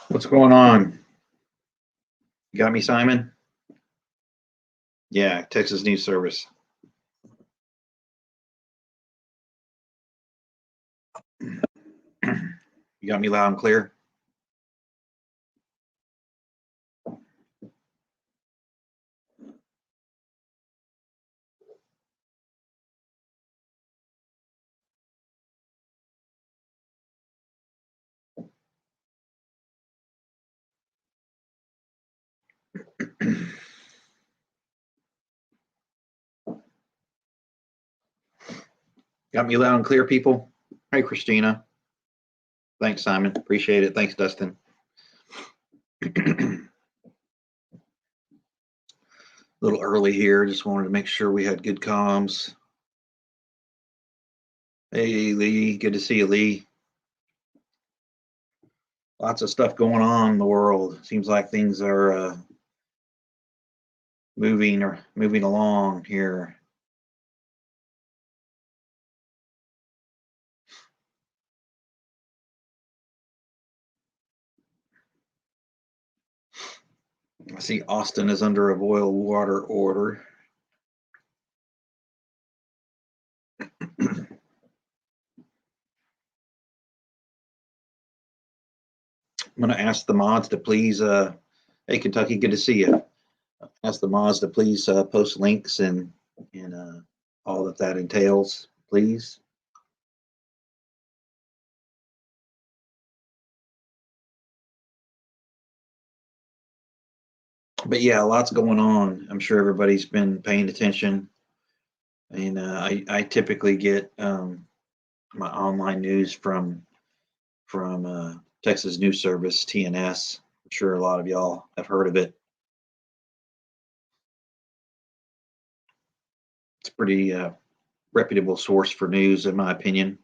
What's going on? You got me, Simon? Yeah, Texas News Service. You got me loud and clear? Got me loud and clear, people? Hey, Christina. Thanks, Simon. Appreciate it. Thanks, Dustin. A little early here. Just wanted to make sure we had good comms. Hey, Lee. Good to see you, Lee. Lots of stuff going on in the world. Seems like things are moving along here. I see Austin is under a boil water order. I'm going to ask the mods to please, hey, Kentucky, good to see you. Ask the mods to please post links and all that entails, please. But yeah, lots going on. I'm sure everybody's been paying attention. And I typically get my online news from Texas News Service, TNS. I'm sure a lot of y'all have heard of it. It's a pretty reputable source for news, in my opinion.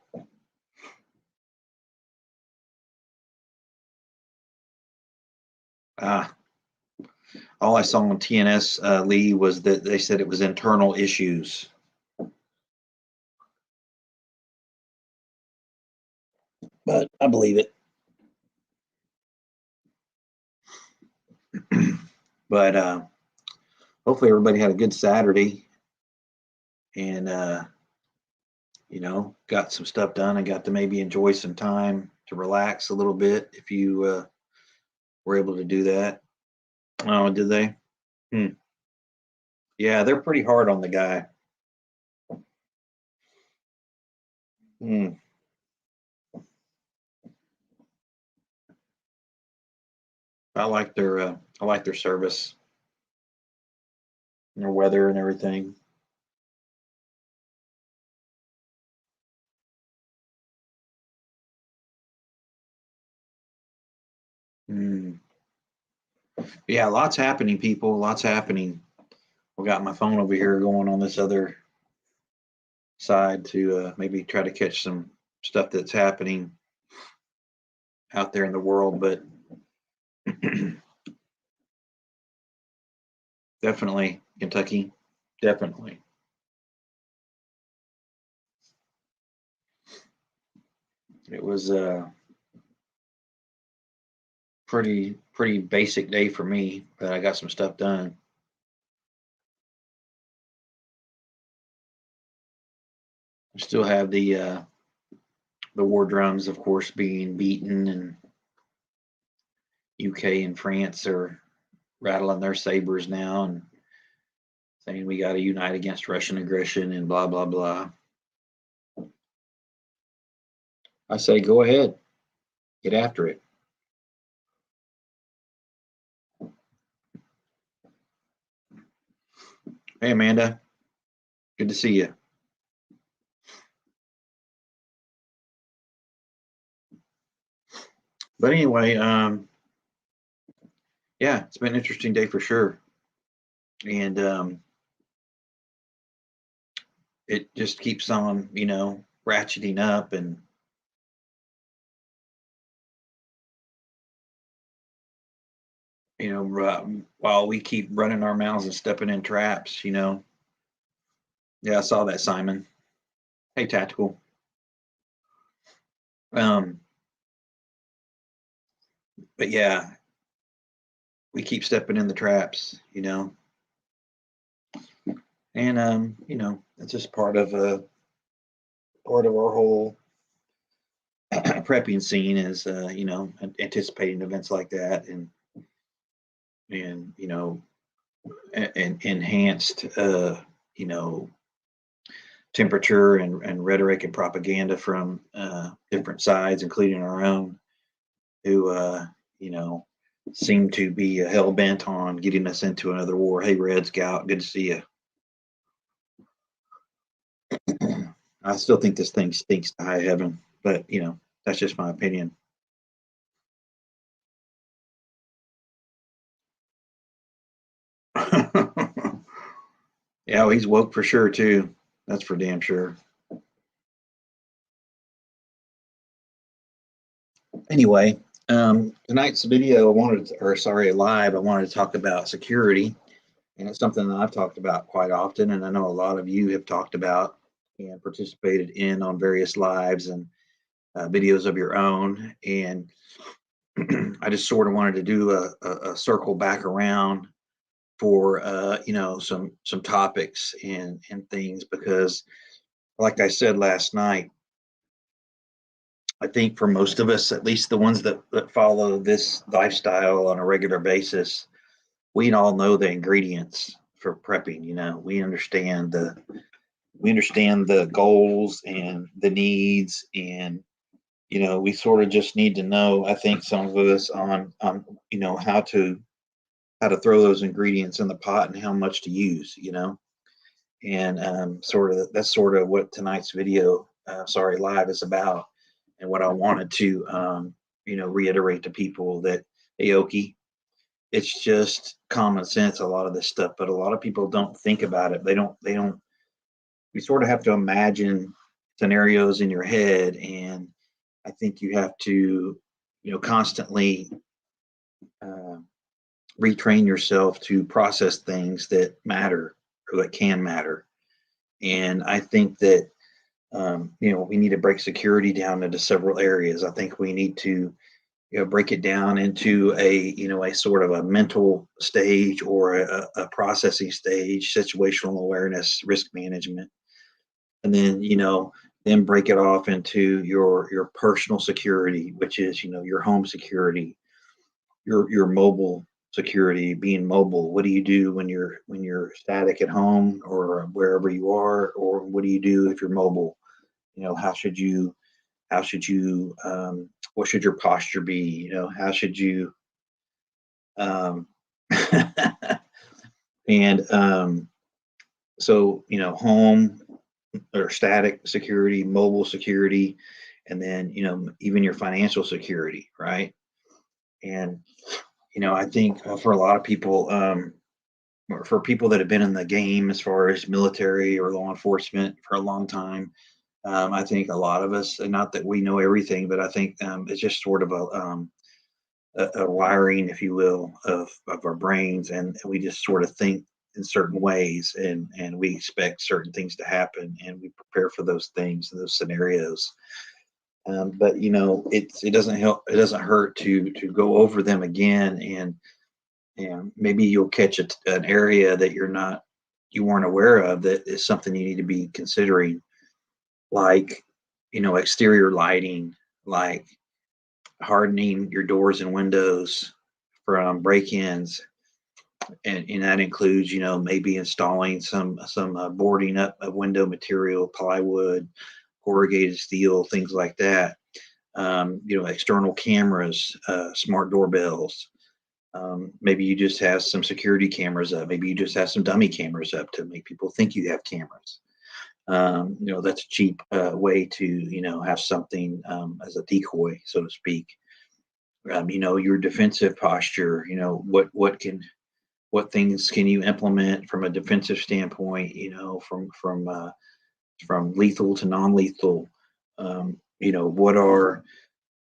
All I saw on TNS, Lee, was that they said it was internal issues. But I believe it. But hopefully everybody had a good Saturday and got some stuff done and got to maybe enjoy some time to relax a little bit if you were able to do that. Oh, did they? Yeah, they're pretty hard on the guy. I like their service and their weather and everything. Yeah, lots happening, people. Lots happening. I got my phone over here going on this other side to maybe try to catch some stuff that's happening out there in the world, but definitely Kentucky, definitely. It was a pretty basic day for me, but I got some stuff done. I still have the war drums, of course, being beaten, and UK and France are rattling their sabers now and saying we got to unite against Russian aggression and blah blah blah. I say go ahead, get after it. Hey Amanda, good to see you. But anyway, yeah, it's been an interesting day for sure, and it just keeps on, ratcheting up, and while we keep running our mouths and stepping in traps. Yeah, I saw that, Simon. Hey, Tactical. Um, but yeah, we keep stepping in the traps, and it's just part of our whole prepping scene is anticipating events like that, and and enhanced you know temperature and rhetoric and propaganda from different sides, including our own, who you know seem to be hell bent on getting us into another war. Hey, Red Scout, good to see you. I still think this thing stinks to high heaven, but that's just my opinion. Yeah, well, he's woke for sure too. That's for damn sure. Anyway, tonight's video, live, I wanted to talk about security, and it's something that I've talked about quite often, and I know a lot of you have talked about and participated in on various lives and videos of your own. And I just sort of wanted to do a circle back around for some topics and things, because, like I said last night, I think for most of us, at least the ones that follow this lifestyle on a regular basis, we all know the ingredients for prepping. We understand the goals and the needs, and we sort of just need to know. I think some of us on how to throw those ingredients in the pot and how much to use. And sort of that's sort of what tonight's video, live, is about, and what I wanted to reiterate to people that, hey, Oki, it's just common sense, a lot of this stuff, but a lot of people don't think about it. They don't You sort of have to imagine scenarios in your head, and I think you have to constantly uh, retrain yourself to process things that matter or that can matter. And I think that we need to break security down into several areas. I think we need to break it down into a sort of a mental stage, or a processing stage, situational awareness, risk management, and then break it off into your personal security, which is your home security, your mobile security, being mobile. What do you do when you're static at home or wherever you are, or what do you do if you're mobile? How should you what should your posture be? How should you um and so home or static security, mobile security, and then even your financial security, right? And I think for a lot of people, or for people that have been in the game as far as military or law enforcement for a long time, I think a lot of us, and not that we know everything, but I think it's just sort of a wiring, if you will, of our brains, and we just sort of think in certain ways, and we expect certain things to happen, and we prepare for those things, those scenarios. But it doesn't help. It doesn't hurt to go over them again, and maybe you'll catch an area that you weren't aware of, that is something you need to be considering, like exterior lighting, like hardening your doors and windows from break-ins, and that includes maybe installing some boarding up of window material, plywood, corrugated steel, things like that. External cameras, smart doorbells. Maybe you just have some security cameras up. Maybe you just have some dummy cameras up to make people think you have cameras. That's a cheap way to have something as a decoy, so to speak. Your defensive posture. What things can you implement from a defensive standpoint? From lethal to non-lethal. What are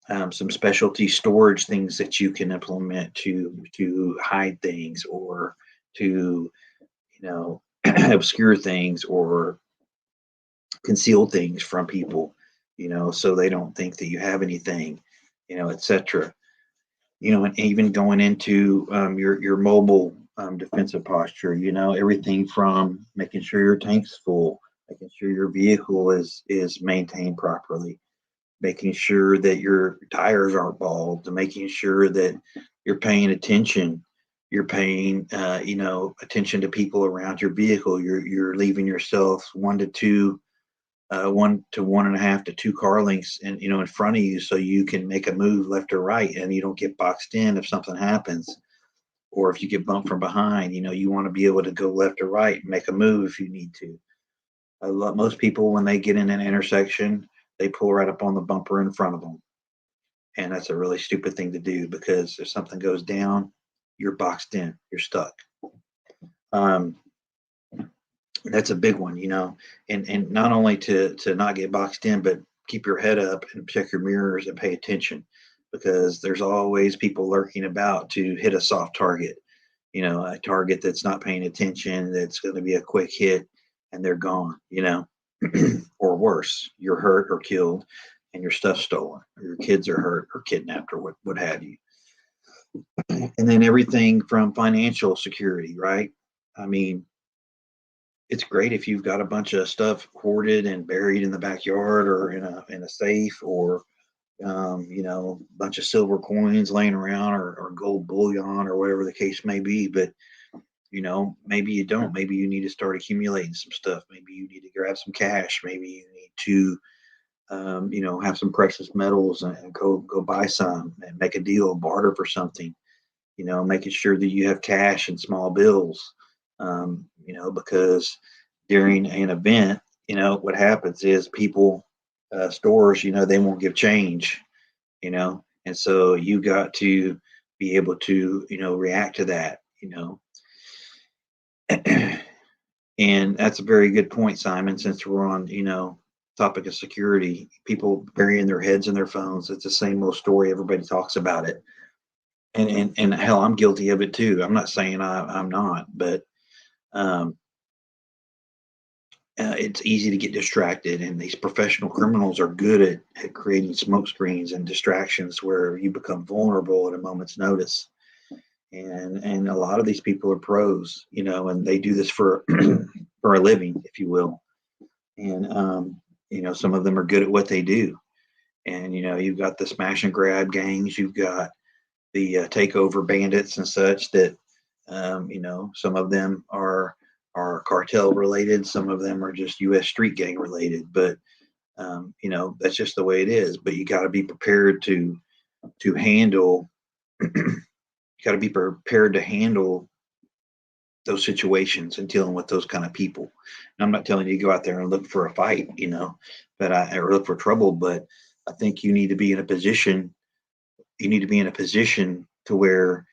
some specialty storage things that you can implement to hide things, or to obscure things, or conceal things from people, so they don't think that you have anything, etc. and even going into your mobile defensive posture. Everything from making sure your tank's full, making sure your vehicle is maintained properly, making sure that your tires aren't bald, to making sure that you're paying attention. You're paying, attention to people around your vehicle. You're leaving yourself 1 to 1.5 to 2 car lengths, and in front of you, so you can make a move left or right, and you don't get boxed in if something happens, or if you get bumped from behind. You want to be able to go left or right and make a move if you need to. Most people, when they get in an intersection, they pull right up on the bumper in front of them, and that's a really stupid thing to do, because if something goes down, you're boxed in, you're stuck. Um, that's a big one, and not only to not get boxed in, but keep your head up and check your mirrors and pay attention, because there's always people lurking about to hit a soft target, a target that's not paying attention, that's going to be a quick hit, and they're gone, or worse, you're hurt or killed, and your stuff's stolen, or your kids are hurt or kidnapped, or what have you. And then everything from financial security, right? I mean, it's great if you've got a bunch of stuff hoarded and buried in the backyard, or in a safe, or a bunch of silver coins laying around, or gold bullion, or whatever the case may be. But maybe you don't. Maybe you need to start accumulating some stuff. Maybe you need to grab some cash. Maybe you need to have some precious metals, and go buy some and make a deal, barter for something. Making sure that you have cash and small bills, because during an event, what happens is people, stores, they won't give change, and so you got to be able to, react to that, and that's a very good point, Simon, since we're on, topic of security, people burying their heads in their phones. It's the same old story. Everybody talks about it. And hell, I'm guilty of it too. I'm not saying I'm not, but um, it's easy to get distracted, and these professional criminals are good at creating smoke screens and distractions where you become vulnerable at a moment's notice. And a lot of these people are pros, and they do this for for a living, if you will. And some of them are good at what they do. And you've got the smash and grab gangs, you've got the takeover bandits and such, that some of them are cartel related, some of them are just U.S. street gang related, but that's just the way it is. But you got to be prepared to handle. You got to be prepared to handle those situations and dealing with those kind of people. And I'm not telling you to go out there and look for a fight, but or look for trouble. But I think you need to be in a position. You need to be in a position to where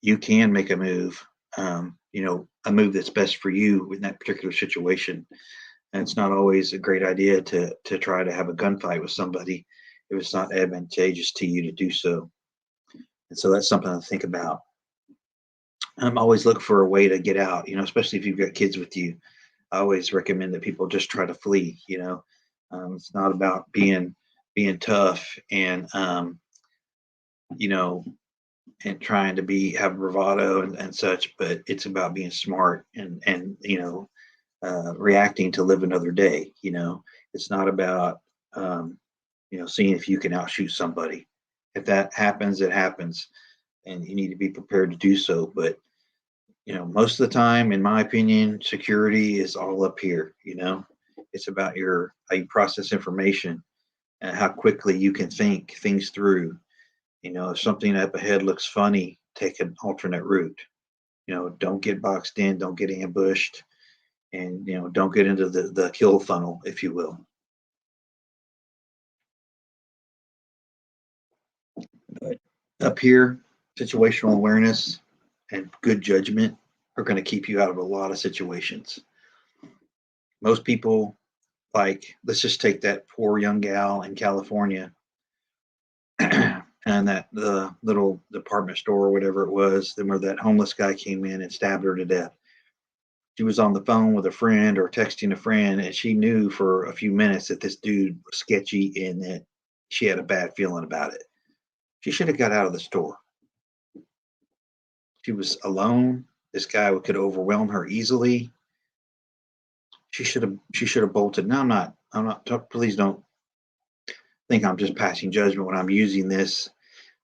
you can make a move, a move that's best for you in that particular situation. And it's not always a great idea to try to have a gunfight with somebody if it's not advantageous to you to do so. And so that's something to think about. I'm always looking for a way to get out, especially if you've got kids with you. I always recommend that people just try to flee. It's not about being tough, you know, and trying to have bravado and such, but it's about being smart, and reacting to live another day. It's not about seeing if you can outshoot somebody. If that happens, it happens, and you need to be prepared to do so. But most of the time, in my opinion, security is all up here. It's about how you process information and how quickly you can think things through. If something up ahead looks funny, take an alternate route. Don't get boxed in, don't get ambushed, and don't get into the kill funnel, if you will. But up here, situational awareness and good judgment are going to keep you out of a lot of situations. Most people, like, let's just take that poor young gal in California, and that the little department store or whatever it was, then where that homeless guy came in and stabbed her to death. She was on the phone with a friend or texting a friend, and she knew for a few minutes that this dude was sketchy and that she had a bad feeling about it. She should have got out of the store. She was alone. This guy could overwhelm her easily. She should have bolted. Now I'm not. Please don't think I'm just passing judgment when I'm using this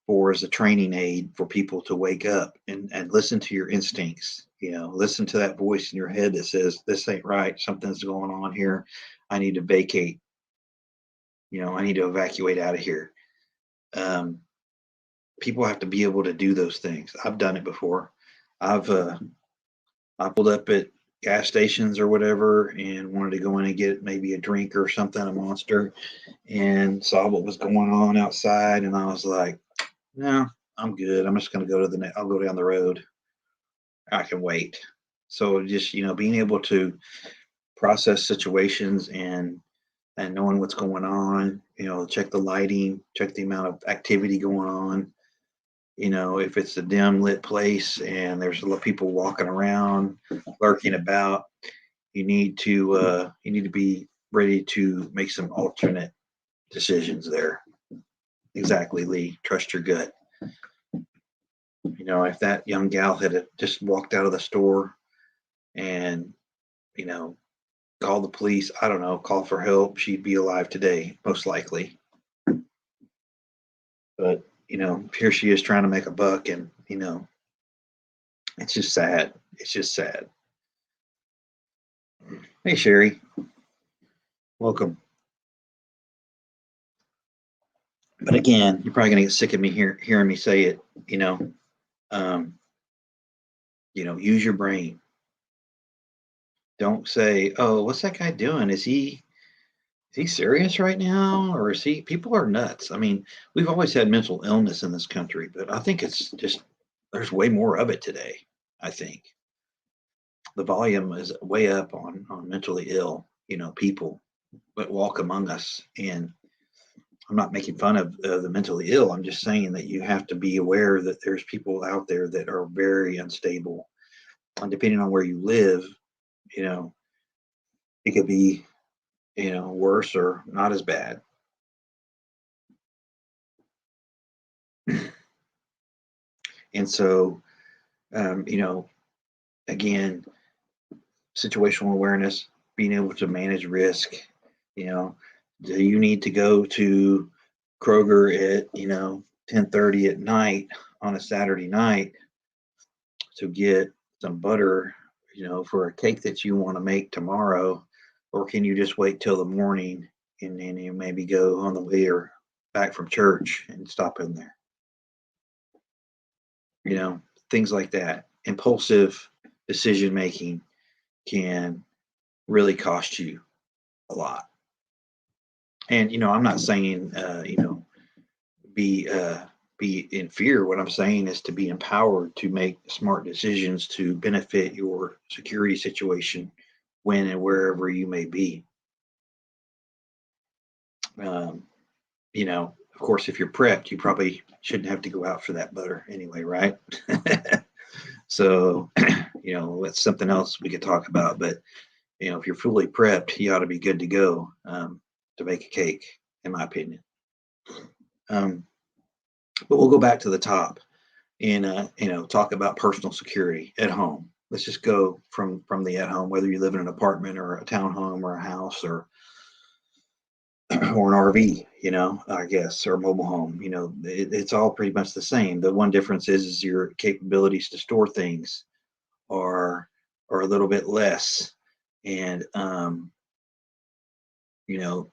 for as a training aid for people to wake up and listen to your instincts. Listen to that voice in your head that says, this ain't right. Something's going on here. I need to vacate. I need to evacuate out of here. Um, People have to be able to do those things. I've done it before. I've I pulled up at gas stations or whatever and wanted to go in and get maybe a drink or something, a Monster, and saw what was going on outside, and I was like, no, I'm good. I'm just going to go to I'll go down the road. I can wait. So just, being able to process situations and knowing what's going on, check the lighting, check the amount of activity going on. If it's a dim lit place and there's a lot of people walking around, lurking about, you need to be ready to make some alternate decisions there. Exactly, Lee. Trust your gut. If that young gal had just walked out of the store and, you know, called the police, I don't know, call for help, she'd be alive today, most likely. But, here she is trying to make a buck, and, it's just sad. It's just sad. Hey, Sherry, welcome. But again, you're probably going to get sick of me hearing me say it, um, use your brain. Don't say, "Oh, what's that guy doing? Is he serious right now, or is he?" People are nuts. I mean, we've always had mental illness in this country, but I think it's just there's way more of it today. I think the volume is way up on mentally ill, people that walk among us. And I'm not making fun of the mentally ill. I'm just saying that you have to be aware that there's people out there that are very unstable, and depending on where you live, you know, it could be worse or not as bad. And so, um, you know, again, situational awareness, being able to manage risk. You know, do you need to go to Kroger at 10:30 at night on a Saturday night to get some butter, for a cake that you want to make tomorrow, or can you just wait till the morning and then you maybe go on the way or back from church and stop in there? You know, things like that. Impulsive decision making can really cost you a lot. And I'm not saying be be in fear. What I'm saying is to be empowered to make smart decisions to benefit your security situation when and wherever you may be. Um, of course, if you're prepped, you probably shouldn't have to go out for that butter anyway, right? So, that's something else we could talk about. But if you're fully prepped, you ought to be good to go to make a cake, in my opinion. Um, but we'll go back to the top and talk about personal security at home. Let's just go from the at home, whether you live in an apartment or a townhome or a house or or an RV, I guess, or a mobile home. It's all pretty much the same. The one difference is your capabilities to store things are a little bit less, and you know,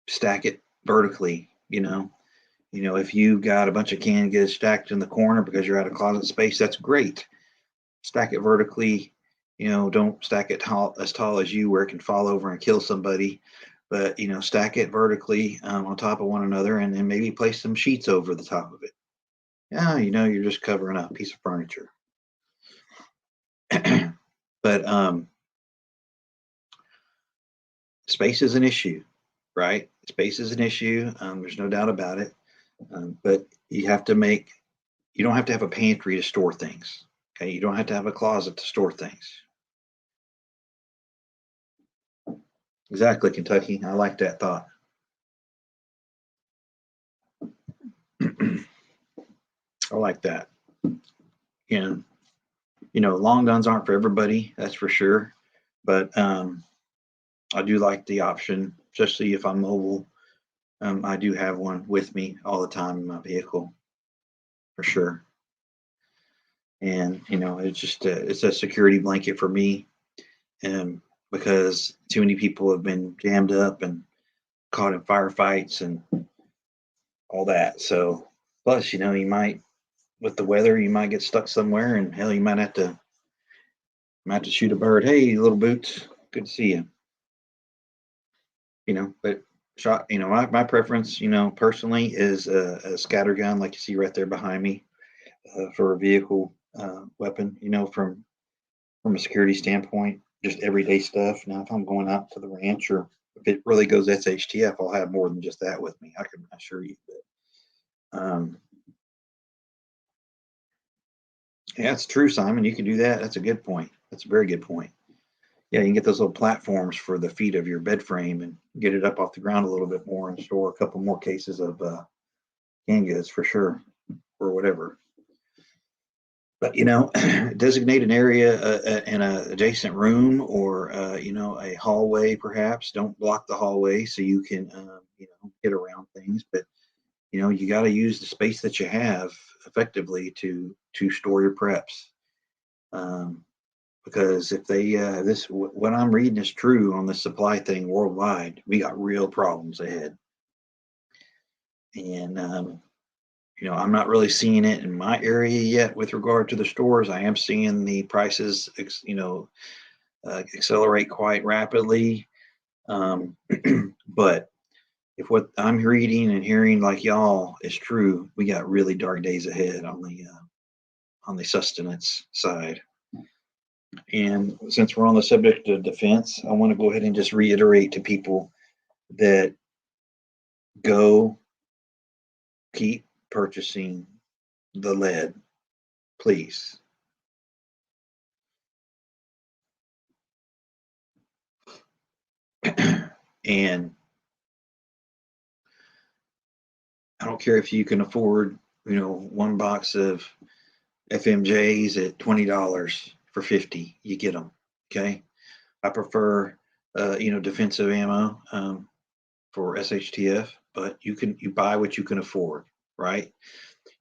stack it vertically. If you've got a bunch of canned goods stacked in the corner because you're out of closet space, that's great. Stack it vertically. Don't stack it as tall as you where it can fall over and kill somebody. But stack it vertically on top of one another, and then maybe place some sheets over the top of it. Yeah, you're just covering up a piece of furniture. But space is an issue, right? Space is an issue. There's no doubt about it. But you don't have to have a pantry to store things. Okay, you don't have to have a closet to store things. Exactly, Kentucky. I like that thought. I like that. And, long guns aren't for everybody, that's for sure. But I do like the option, especially if I'm mobile. I do have one with me all the time in my vehicle for sure. And, it's just it's a security blanket for me. Because too many people have been jammed up and caught in firefights and all that. So, plus, you might, with the weather, you might get stuck somewhere, and hell, you might have to shoot a bird. Hey, little boots, good to see you. But shot. My preference, personally, is a scatter gun, like you see right there behind me, for a vehicle weapon. From a security standpoint, just everyday stuff. Now, if I'm going out to the ranch, or if it really goes SHTF, I'll have more than just that with me. I can assure you. But yeah, it's true, Simon. You can do that. That's a good point. That's a very good point. Yeah, you can get those little platforms for the feet of your bed frame and get it up off the ground a little bit more and store a couple more cases of canned goods for sure, or whatever. But designate an area in an adjacent room, or a hallway. Perhaps don't block the hallway so you can get around things. But you got to use the space that you have effectively to store your preps. Because if they what I'm reading is true on the supply thing worldwide, we got real problems ahead. And I'm not really seeing it in my area yet with regard to the stores. I am seeing the prices accelerate quite rapidly. But if what I'm reading and hearing like y'all is true, we got really dark days ahead on the sustenance side. And since we're on the subject of defense, I want to go ahead and just reiterate to people that go keep purchasing the lead, please. And I don't care if you can afford, one box of FMJs at $20 for 50, you get them. Okay. I prefer, defensive ammo for SHTF, but you buy what you can afford, right?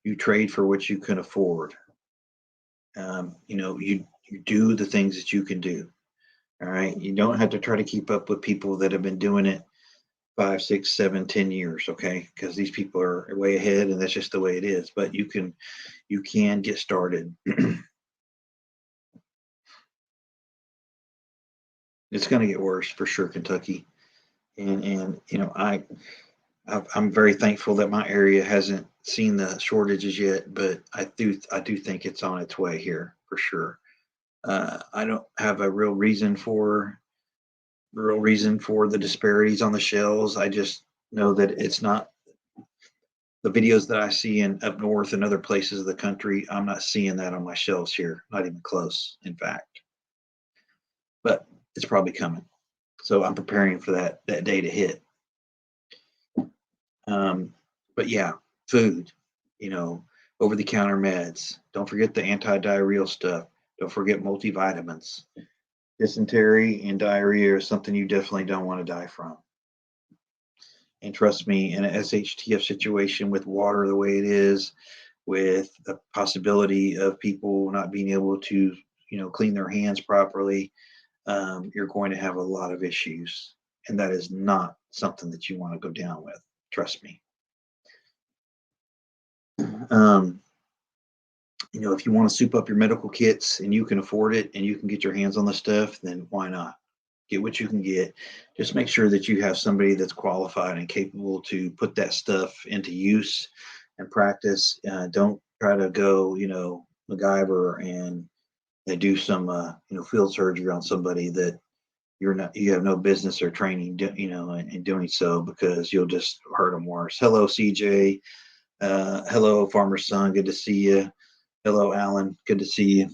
You trade for what you can afford. You do the things that you can do. All right. You don't have to try to keep up with people that have been doing it 5, 6, 7, 10 years. Okay. Because these people are way ahead, and that's just the way it is. But you can get started. It's going to get worse for sure, Kentucky. And I'm very thankful that my area hasn't seen the shortages yet, but I do think it's on its way here for sure. I don't have a real reason for the disparities on the shelves. I just know that it's not the videos that I see in up north and other places of the country. I'm not seeing that on my shelves here, not even close, in fact. But it's probably coming, so I'm preparing for that day to hit. But yeah, food, over the counter meds. Don't forget the anti-diarrheal stuff. Don't forget multivitamins. Dysentery and diarrhea is something you definitely don't want to die from. And trust me, in an SHTF situation with water the way it is, with the possibility of people not being able to, clean their hands properly, you're going to have a lot of issues. And that is not something that you want to go down with. Trust me. If you want to soup up your medical kits and you can afford it and you can get your hands on the stuff, then why not? Get what you can get. Just make sure that you have somebody that's qualified and capable to put that stuff into use and practice. Don't try to go, MacGyver and they do some, field surgery on somebody that you have no business or training, in doing so, because you'll just hurt them worse. Hello, CJ. Hello, Farmer's Son. Good to see you. Hello, Alan. Good to see you.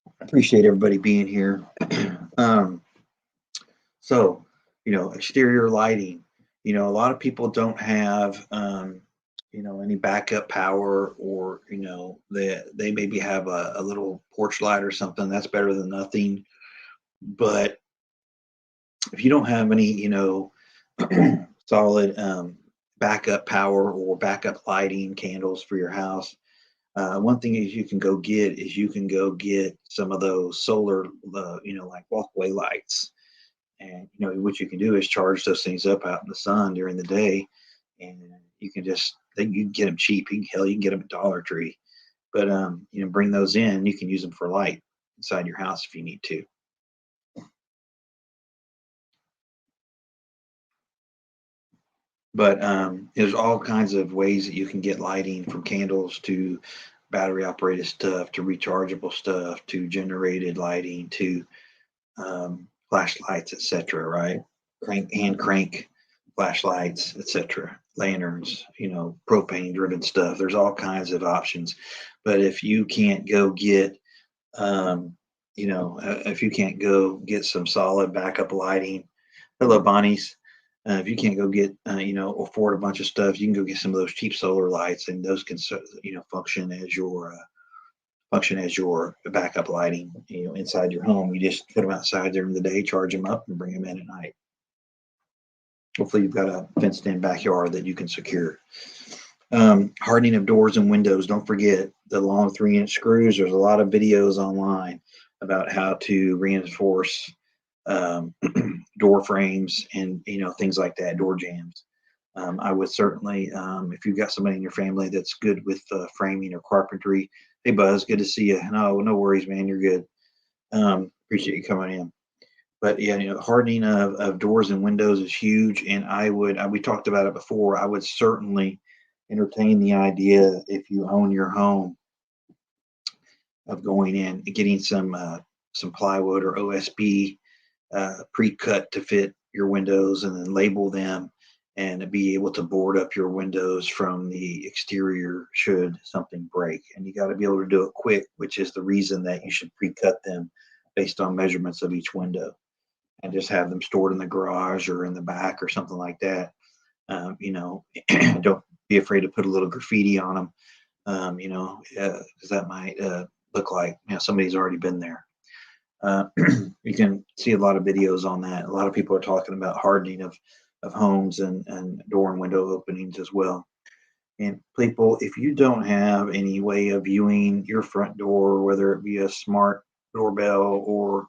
I appreciate everybody being here. So, exterior lighting. A lot of people don't have any backup power, or they maybe have a little porch light or something. That's better than nothing. But if you don't have any solid backup power or backup lighting candles for your house, one thing is you can go get some of those solar, like walkway lights. And what you can do is charge those things up out in the sun during the day, and you can get them cheap. You can get them at Dollar Tree, but bring those in. You can use them for light inside your house if you need to. But there's all kinds of ways that you can get lighting, from candles to battery operated stuff to rechargeable stuff to generated lighting to flashlights, etc. Right? Crank flashlights, etc. Lanterns, propane driven stuff. There's all kinds of options. But if you can't go get if you can't go get some solid backup lighting, hello Bonnie's. If you can't go get, afford a bunch of stuff, you can go get some of those cheap solar lights, and those can, function as your backup lighting, inside your home. You just put them outside during the day, charge them up, and bring them in at night. Hopefully, you've got a fenced-in backyard that you can secure. Hardening of doors and windows. Don't forget the long 3-inch screws. There's a lot of videos online about how to reinforce um, door frames and things like that, door jams. I would certainly, if you've got somebody in your family that's good with framing or carpentry, hey Buzz, good to see you. No worries, man, you're good. Appreciate you coming in. But yeah, hardening of doors and windows is huge, and we talked about it before. I would certainly entertain the idea, if you own your home, of going in and getting some plywood or OSB pre-cut to fit your windows, and then label them, and be able to board up your windows from the exterior should something break. And you got to be able to do it quick, which is the reason that you should pre-cut them based on measurements of each window, and just have them stored in the garage or in the back or something like that. Don't be afraid to put a little graffiti on them, because that might look like somebody's already been there. You can see a lot of videos on that. A lot of people are talking about hardening of homes and door and window openings as well. And people, if you don't have any way of viewing your front door, whether it be a smart doorbell or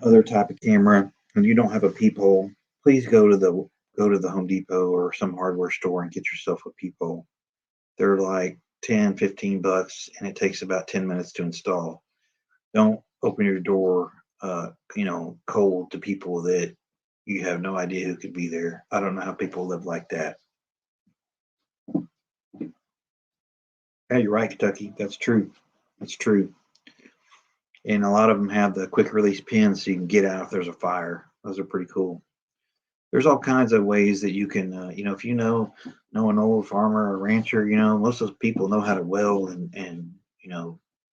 other type of camera, and you don't have a peephole, please go to the Home Depot or some hardware store and get yourself a peephole. They're like 10, $15, and it takes about 10 minutes to install. Don't open your door, cold to people that you have no idea who could be there. I don't know how people live like that. Yeah, you're right, Kentucky. That's true. That's true. And a lot of them have the quick release pins so you can get out if there's a fire. Those are pretty cool. There's all kinds of ways that you can, if know an old farmer or rancher, most of those people know how to weld and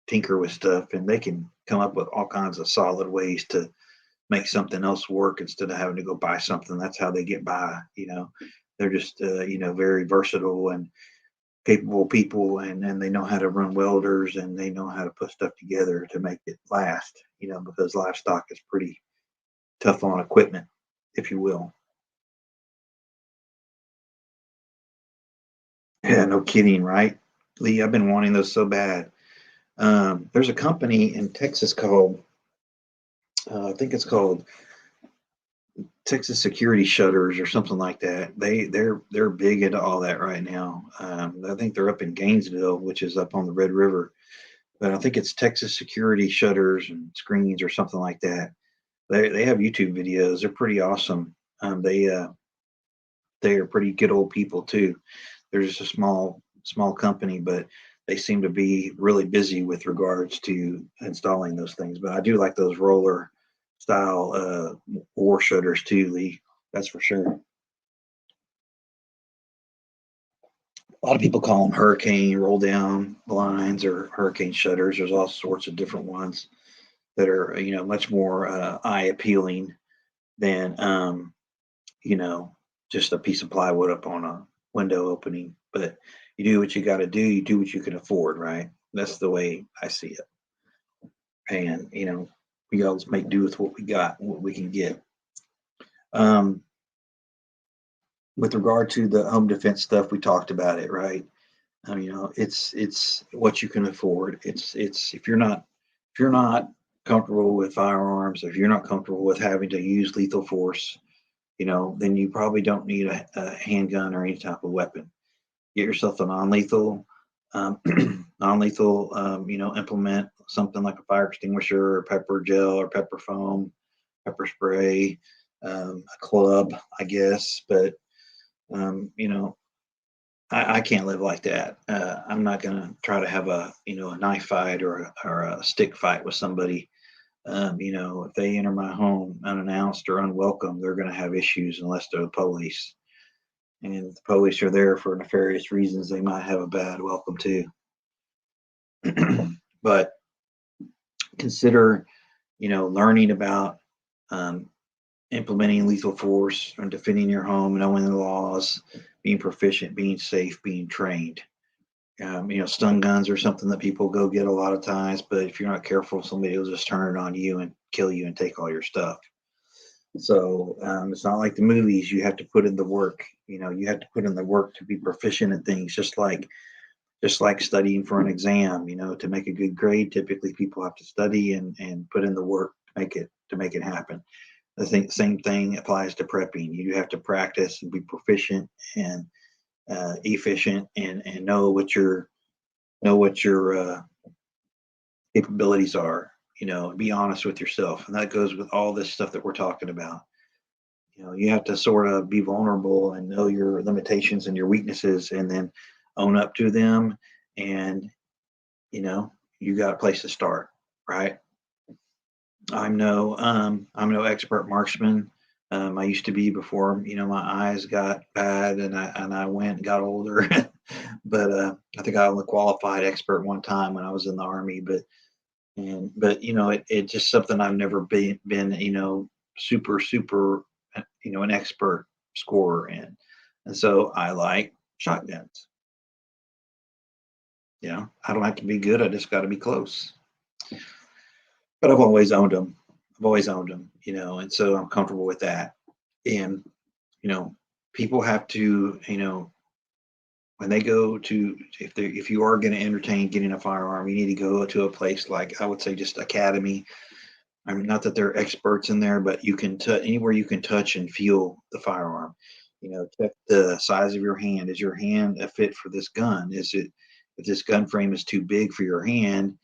tinker with stuff, and they can come up with all kinds of solid ways to make something else work instead of having to go buy something. That's how they get by. They're just very versatile and capable people, and they know how to run welders, and they know how to put stuff together to make it last. Because livestock is pretty tough on equipment, if you will. Yeah, no kidding, right? Lee, I've been wanting those so bad. There's a company in Texas called, I think it's called Texas Security Shutters or something like that. They're big into all that right now. I think they're up in Gainesville, which is up on the Red River. But I think it's Texas Security Shutters and Screens or something like that. They have YouTube videos. They're pretty awesome. They are pretty good old people too. They're just a small company, but they seem to be really busy with regards to installing those things. But I do like those roller style war shutters too, Lee. That's for sure. A lot of people call them hurricane roll down blinds or hurricane shutters. There's all sorts of different ones that are much more eye appealing than you know just a piece of plywood up on window opening, but you do what you got to do. You do what you can afford, right? That's the way I see it. And we always make do with what we got, what we can get. Um, with regard to the home defense stuff, we talked about it, right? It's what you can afford. It's if you're not comfortable with firearms, if you're not comfortable with having to use lethal force, then you probably don't need a handgun or any type of weapon. Get yourself a non-lethal, um, non-lethal, implement something like a fire extinguisher or pepper gel or pepper foam, pepper spray, a club, I guess. But you know, I can't live like that. I'm not going to try to have a knife fight or a stick fight with somebody. If they enter my home unannounced or unwelcome, they're going to have issues unless they're the police. And if the police are there for nefarious reasons, they might have a bad welcome too. But consider, learning about um, implementing lethal force and defending your home, knowing the laws, being proficient, being safe, being trained. Stun guns are something that people go get a lot of times, but if you're not careful, somebody will just turn it on you and kill you and take all your stuff. So it's not like the movies. You have to put in the work. You have to put in the work to be proficient in things, just like studying for an exam. To make a good grade, typically people have to study and put in the work to make it happen. I think the same thing applies to prepping. You have to practice and be proficient and efficient and know what your capabilities are. Be honest with yourself, and that goes with all this stuff that we're talking about. You have to sort of be vulnerable and know your limitations and your weaknesses, and then own up to them. And you know, you got a place to start, right? I'm no expert marksman. I used to be before my eyes got bad and I went and got older. But I think I only qualified expert one time when I was in the army. But it's just something I've never been super super an expert scorer in, and so I like shotguns. I don't have to be good. I just got to be close. But I've always owned them. I've always owned them, and so I'm comfortable with that. And you know, people have to, when they go to, if you are going to entertain getting a firearm, you need to go to a place like, I would say, just academy. I mean, not that they're experts in there, but you can anywhere you can touch and feel the firearm. Check the size of your hand. Is your hand a fit for this gun? If this gun frame is too big for your hand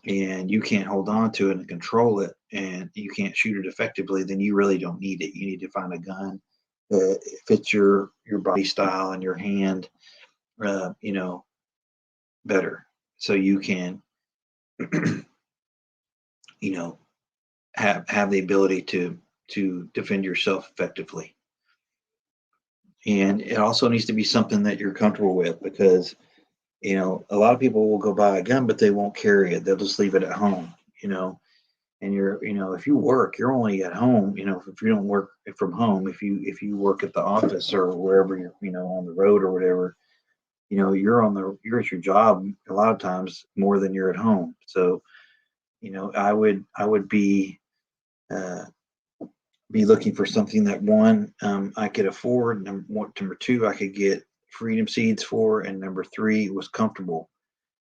and you can't hold on to it and control it and you can't shoot it effectively, then you really don't need it. You need to find a gun that fits your body style and your hand, uh, you know, better, so you can, you know, have the ability to defend yourself effectively. And it also needs to be something that you're comfortable with, because a lot of people will go buy a gun but they won't carry it. They'll just leave it at home. And if you work, you're only at home. If you don't work from home, if you work at the office or wherever you're, on the road or whatever, you're at your job a lot of times more than you're at home. So I would uh, be looking for something that, one, I could afford, number two, I could get freedom seeds for, and number three, was comfortable,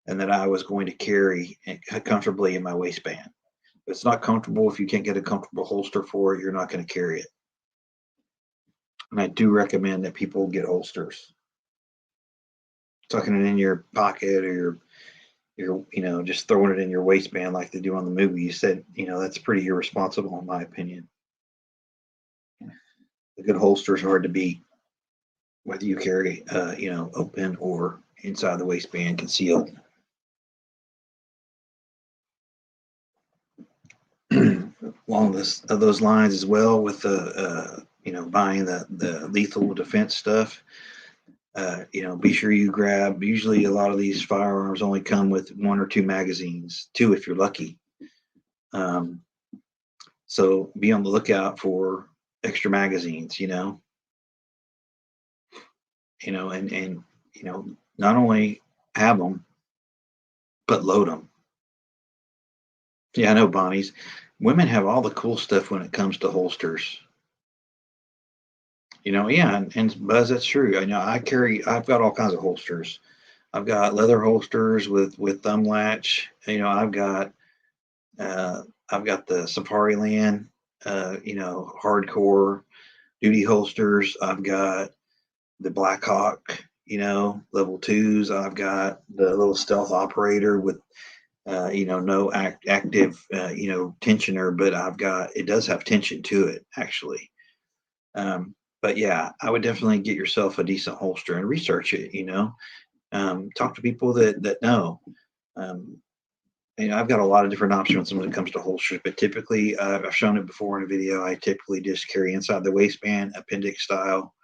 and that I was going to carry comfortably in my waistband. If it's not comfortable, if you can't get a comfortable holster for it, you're not going to carry it. And I do recommend that people get holsters. Tucking it in your pocket, or your just throwing it in your waistband like they do on the movie, you said, that's pretty irresponsible in my opinion. A good holster is hard to beat, whether you carry open or inside the waistband concealed. Along those lines as well, with the buying the lethal defense stuff, be sure you grab. Usually, a lot of these firearms only come with one or two magazines, two if you're lucky. Um, so be on the lookout for extra magazines. and not only have them, but load them. Yeah, I know, Bonnie's. Women have all the cool stuff when it comes to holsters. Yeah, and Buzz, that's true. I've got all kinds of holsters. I've got leather holsters with thumb latch. Uh, I've got the Safari Land, hardcore duty holsters. I've got the Blackhawk, level twos. I've got the little stealth operator with, no active, tensioner, but it does have tension to it actually. But yeah, I would definitely get yourself a decent holster and research it, talk to people that know. Um, I've got a lot of different options when it comes to holsters, but typically, I've shown it before in a video. I typically just carry inside the waistband, appendix style,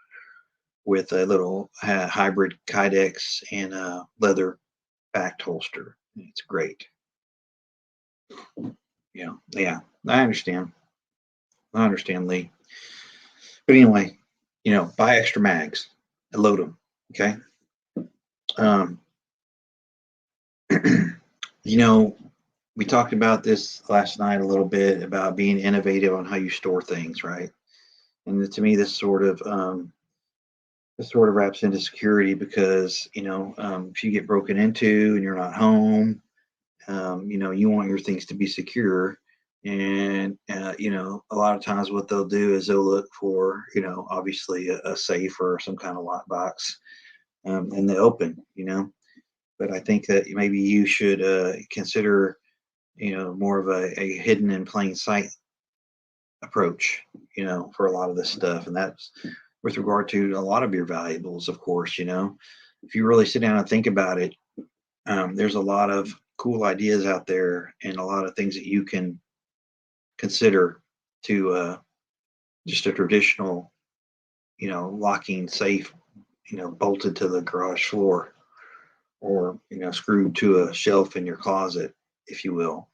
with a little hybrid Kydex and a leather backed holster. It's great. Yeah, I understand. I understand, Lee. But anyway, buy extra mags and load them. Okay. Um, you know, we talked about this last night a little bit about being innovative on how you store things, right? And to me, this sort of wraps into security because if you get broken into and you're not home, you want your things to be secure. And a lot of times what they'll do is they'll look for obviously a safe or some kind of lockbox, and they open. But I think that maybe you should consider more of a hidden in plain sight approach, for a lot of this stuff. And that's with regard to a lot of your valuables, of course. If you really sit down and think about it, there's a lot of cool ideas out there and a lot of things that you can consider to just a traditional, locking safe, bolted to the garage floor, or screwed to a shelf in your closet, if you will.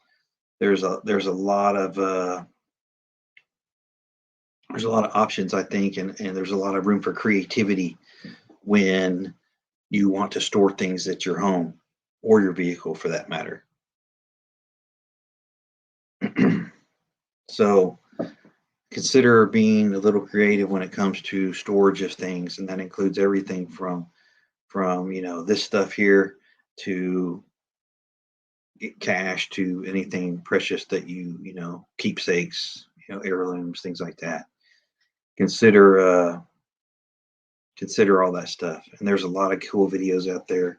There's a lot of options, I think, and there's a lot of room for creativity when you want to store things at your home or your vehicle, for that matter. So consider being a little creative when it comes to storage of things, and that includes everything from this stuff here to cash, to anything precious that keepsakes, heirlooms, things like that. Consider consider all that stuff. And there's a lot of cool videos out there.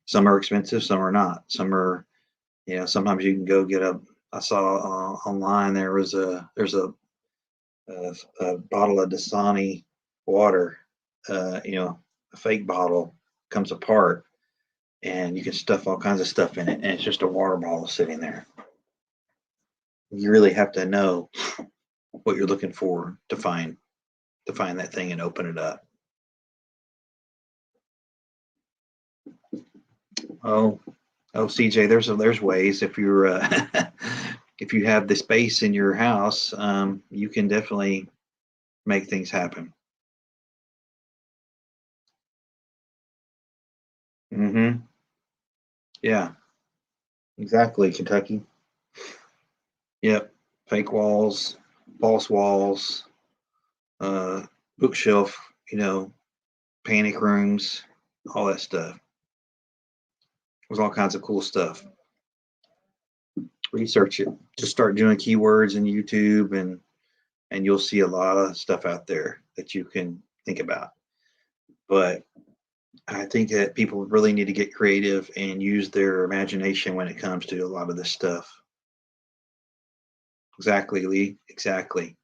Some are expensive, some are not. Some are, sometimes you can go get I saw online there's a bottle of Dasani water, a fake bottle, comes apart, and you can stuff all kinds of stuff in it, and it's just a water bottle sitting there. You really have to know what you're looking for to find that thing and open it up. Oh, CJ, there's ways. If you're if you have the space in your house, you can definitely make things happen. Hmm. Yeah, exactly, Kentucky. Yep. Fake walls, false walls, uh, bookshelf, panic rooms, all that stuff. There's all kinds of cool stuff. Research it. Just start doing keywords in YouTube, and you'll see a lot of stuff out there that you can think about. But I think that people really need to get creative and use their imagination when it comes to a lot of this stuff. Exactly, Lee. Exactly.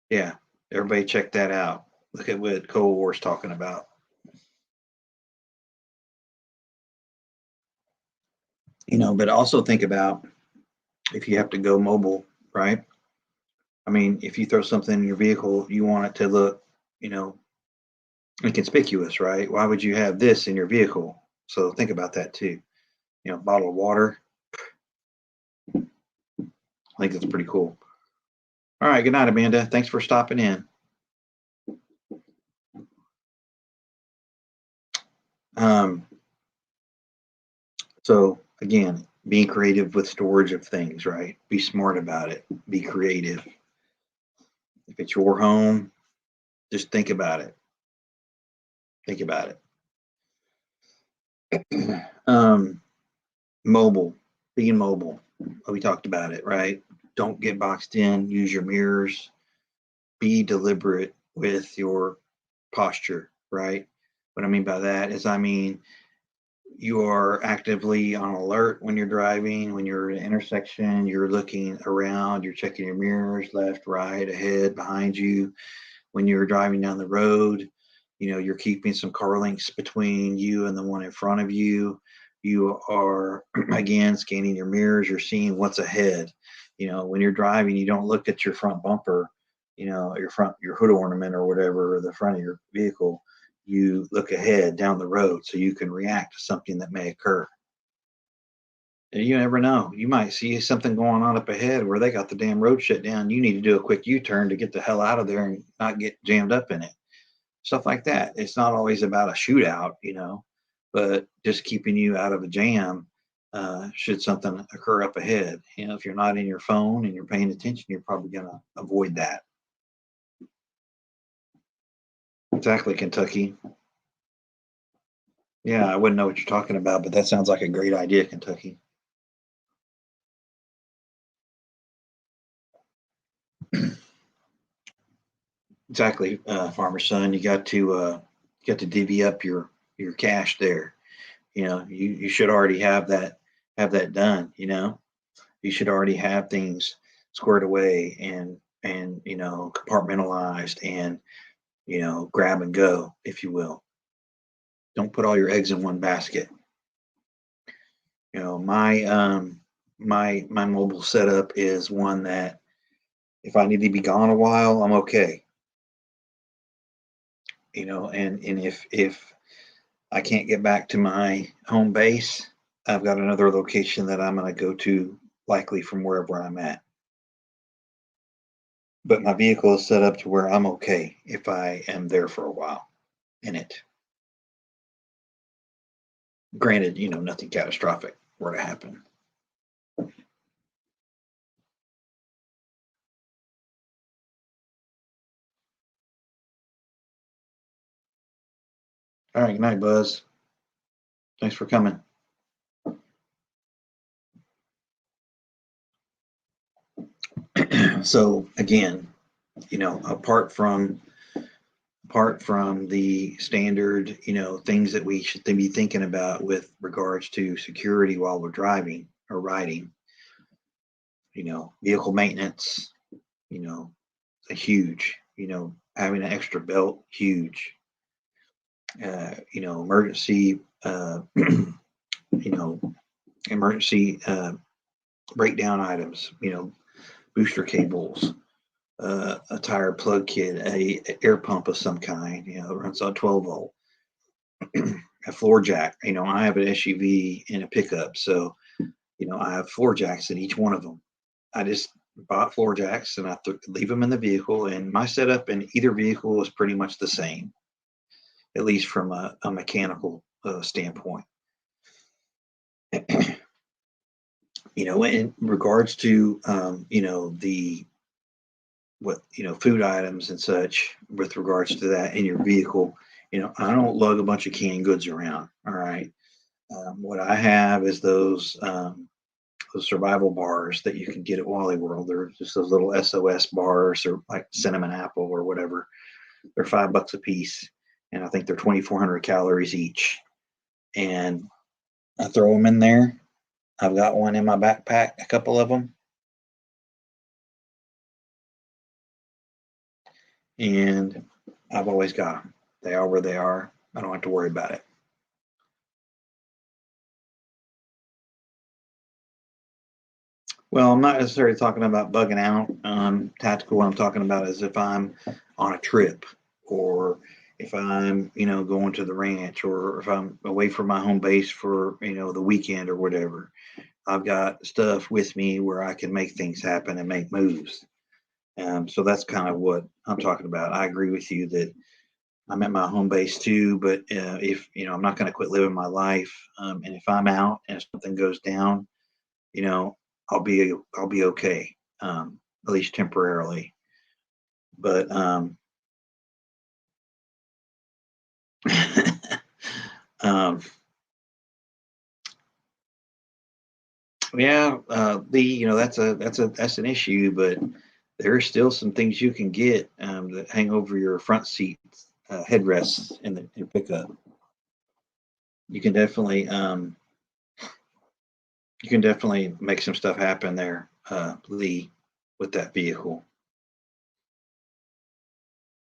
Yeah. Everybody check that out. Look at what Cold War's talking about. But also think about if you have to go mobile, right? I mean, if you throw something in your vehicle, you want it to look, you know, inconspicuous, right? Why would you have this in your vehicle? So think about that too. Bottle of water. I think that's pretty cool. All right. Good night, Amanda. Thanks for stopping in. Um, so again, being creative with storage of things, right? Be smart about it. Be creative. If it's your home, just think about it. Think about it. Mobile, being mobile. We talked about it, right? Don't get boxed in. Use your mirrors. Be deliberate with your posture, right? What I mean by that is, I mean, you are actively on alert when you're driving, when you're at an intersection, you're looking around, you're checking your mirrors, left, right, ahead, behind you. When you're driving down the road, you're keeping some car lengths between you and the one in front of you. You are, again, scanning your mirrors, you're seeing what's ahead. When you're driving, you don't look at your front bumper, your hood ornament or whatever, or the front of your vehicle. You look ahead down the road so you can react to something that may occur. And you never know. You might see something going on up ahead where they got the damn road shut down. You need to do a quick U-turn to get the hell out of there and not get jammed up in it. Stuff like that. It's not always about a shootout, but just keeping you out of a jam should something occur up ahead. If you're not in your phone and you're paying attention, you're probably going to avoid that. Exactly, Kentucky. Yeah, I wouldn't know what you're talking about, but that sounds like a great idea, Kentucky. Exactly, farmer's son. You got to divvy up your cash there. You should already have that done. You should already have things squared away and compartmentalized and grab and go, if you will. Don't put all your eggs in one basket. My mobile setup is one that if I need to be gone a while, I'm okay. And if I can't get back to my home base, I've got another location that I'm going to go to, likely from wherever I'm at. But my vehicle is set up to where I'm okay if I am there for a while in it. Granted, nothing catastrophic were to happen. All right, good night, Buzz. Thanks for coming. So again, apart from the standard, things that we should be thinking about with regards to security while we're driving or riding, vehicle maintenance, a huge, having an extra belt, huge, emergency, you know, emergency breakdown items, booster cables, a tire plug kit, a air pump of some kind, runs on 12 volt, a floor jack. I have an SUV and a pickup, so I have floor jacks in each one of them. I just bought floor jacks and I leave them in the vehicle, and my setup in either vehicle is pretty much the same, at least from a mechanical standpoint. In regards to the what food items and such with regards to that in your vehicle, I don't lug a bunch of canned goods around. All right. What I have is those survival bars that you can get at Wally World. They're just those little SOS bars, or like cinnamon apple or whatever. They're $5 a piece, and I think they're 2,400 calories each. And I throw them in there. I've got one in my backpack, a couple of them, and I've always got them. They are where they are. I don't have to worry about it. Well, I'm not necessarily talking about bugging out. Tactical, what I'm talking about is if I'm on a trip, or if I'm, going to the ranch, or if I'm away from my home base for, the weekend or whatever. I've got stuff with me where I can make things happen and make moves. So that's kind of what I'm talking about. I agree with you that I'm at my home base too, but if I'm not going to quit living my life, and if I'm out and if something goes down, you know, I'll be okay, at least temporarily. But um, yeah, that's an issue, but there are still some things you can get that hang over your front seat headrests in the in pickup. You can definitely make some stuff happen there, Lee, with that vehicle.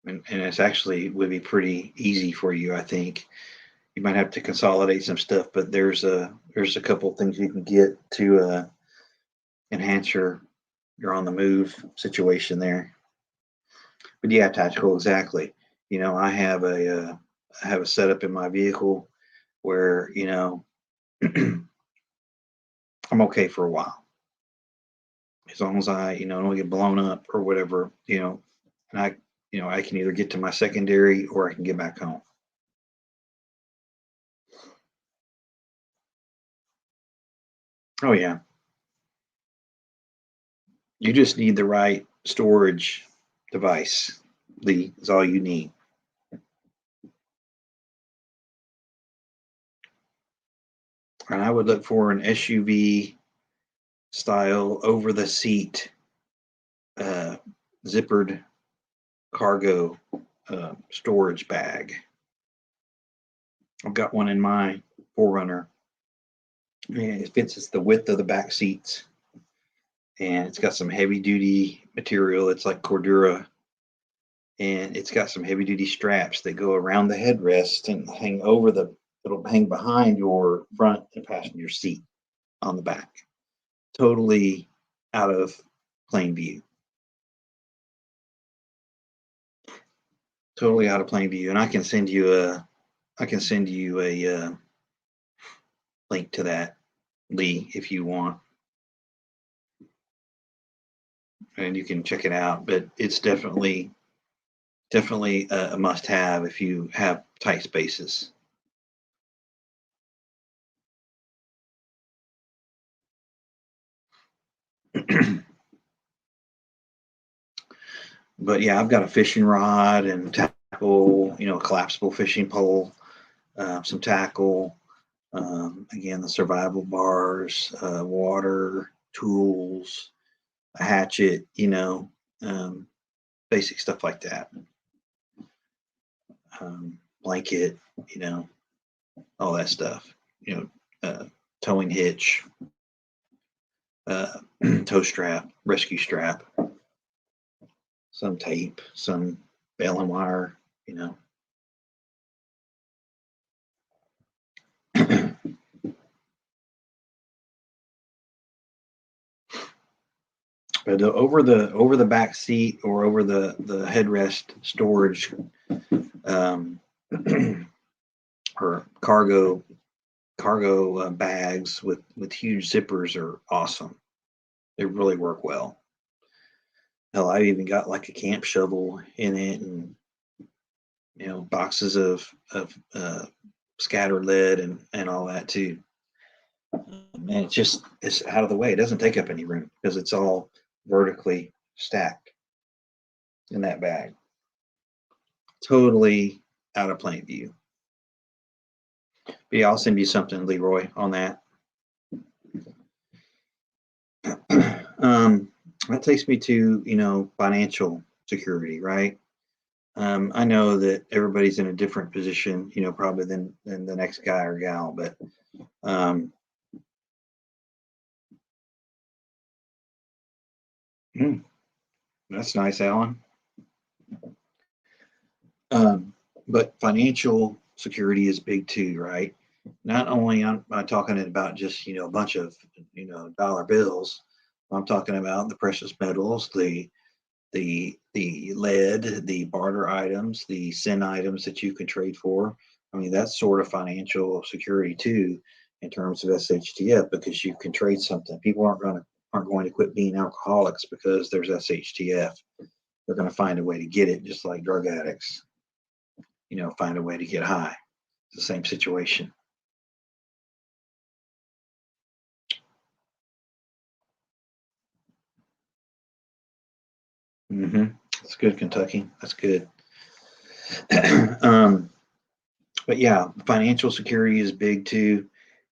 And it's actually would be pretty easy for you, I think. You might have to consolidate some stuff, but there's a couple of things you can get to enhance your on the move situation there. But yeah, tactical, exactly. I have a setup in my vehicle where I'm okay for a while as long as I don't get blown up or whatever, and I can either get to my secondary or I can get back home. Oh yeah, you just need the right storage device. Lee is all you need. And I would look for an SUV style over the seat uh, zippered cargo storage bag. I've got one in my Forerunner. And it fits. It's the width of the back seats, and it's got some heavy duty material. It's like Cordura, and it's got some heavy duty straps that go around the headrest and hang over the. It'll hang behind your front and passenger seat on the back, totally out of plain view. Totally out of plain view, and I can send you a link to that, Lee, if you want, and you can check it out. But it's definitely a must have if you have tight spaces. But yeah, I've got a fishing rod and tackle, a collapsible fishing pole, some tackle, again, the survival bars, water, tools, a hatchet, um, basic stuff like that. Blanket, you know, all that stuff, towing hitch, uh, tow strap, rescue strap, some tape, some baling wire, you know. But over the back seat or over the headrest storage, um, or cargo bags with huge zippers are awesome. They really work well. Hell, I even got like a camp shovel in it, and boxes of scattered lead and all that too. And it's out of the way. It doesn't take up any room because it's all vertically stacked in that bag. Totally out of plain view. But yeah, I'll send you something, Leroy, on that. um, that takes me to financial security, right? I know that everybody's in a different position, probably than the next guy or gal, but um, hmm, that's nice, Alan. Um, but financial security is big too, right? Not only am I talking about just a bunch of dollar bills. I'm talking about the precious metals, the lead, the barter items, the sin items that you can trade for. I mean, that's sort of financial security too, in terms of SHTF, because you can trade something. People aren't going to quit being alcoholics because there's SHTF. They're going to find a way to get it, just like drug addicts. find a way to get high. It's the same situation. That's good, Kentucky. That's good. um, but yeah, financial security is big too,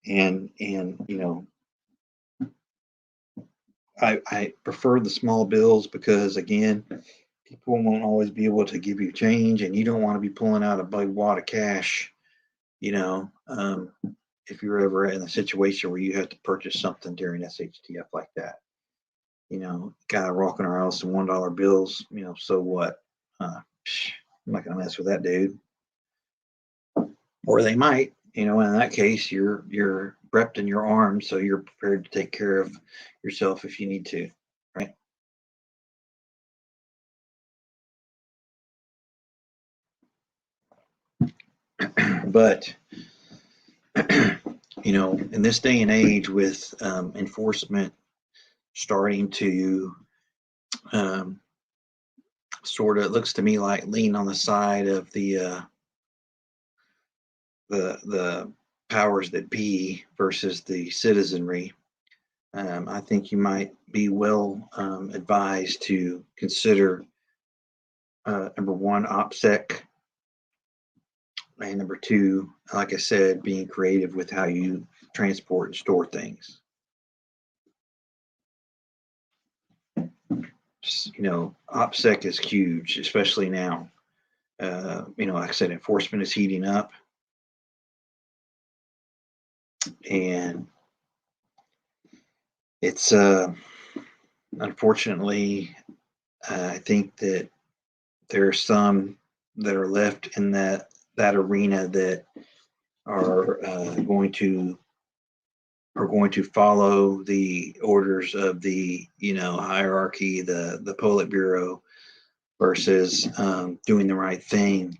and I prefer the small bills because again, people won't always be able to give you change, and you don't want to be pulling out a big wad of cash. You know, if you're ever in a situation where you have to purchase something during SHTF like that, guy walking around with some $1 bills, so what? I'm not gonna mess with that dude. Or they might, in that case, you're prepped in your arms, so you're prepared to take care of yourself if you need to, right? But in this day and age, with enforcement starting to um, sort of, it looks to me like lean on the side of the powers that be versus the citizenry. I think you might be well advised to consider number one, OPSEC, and number two, like I said, being creative with how you transport and store things. OPSEC is huge, especially now. Like I said, enforcement is heating up, and it's unfortunately, I think that there are some that are left in that arena that are going to follow the orders of the hierarchy, the Politburo, versus doing the right thing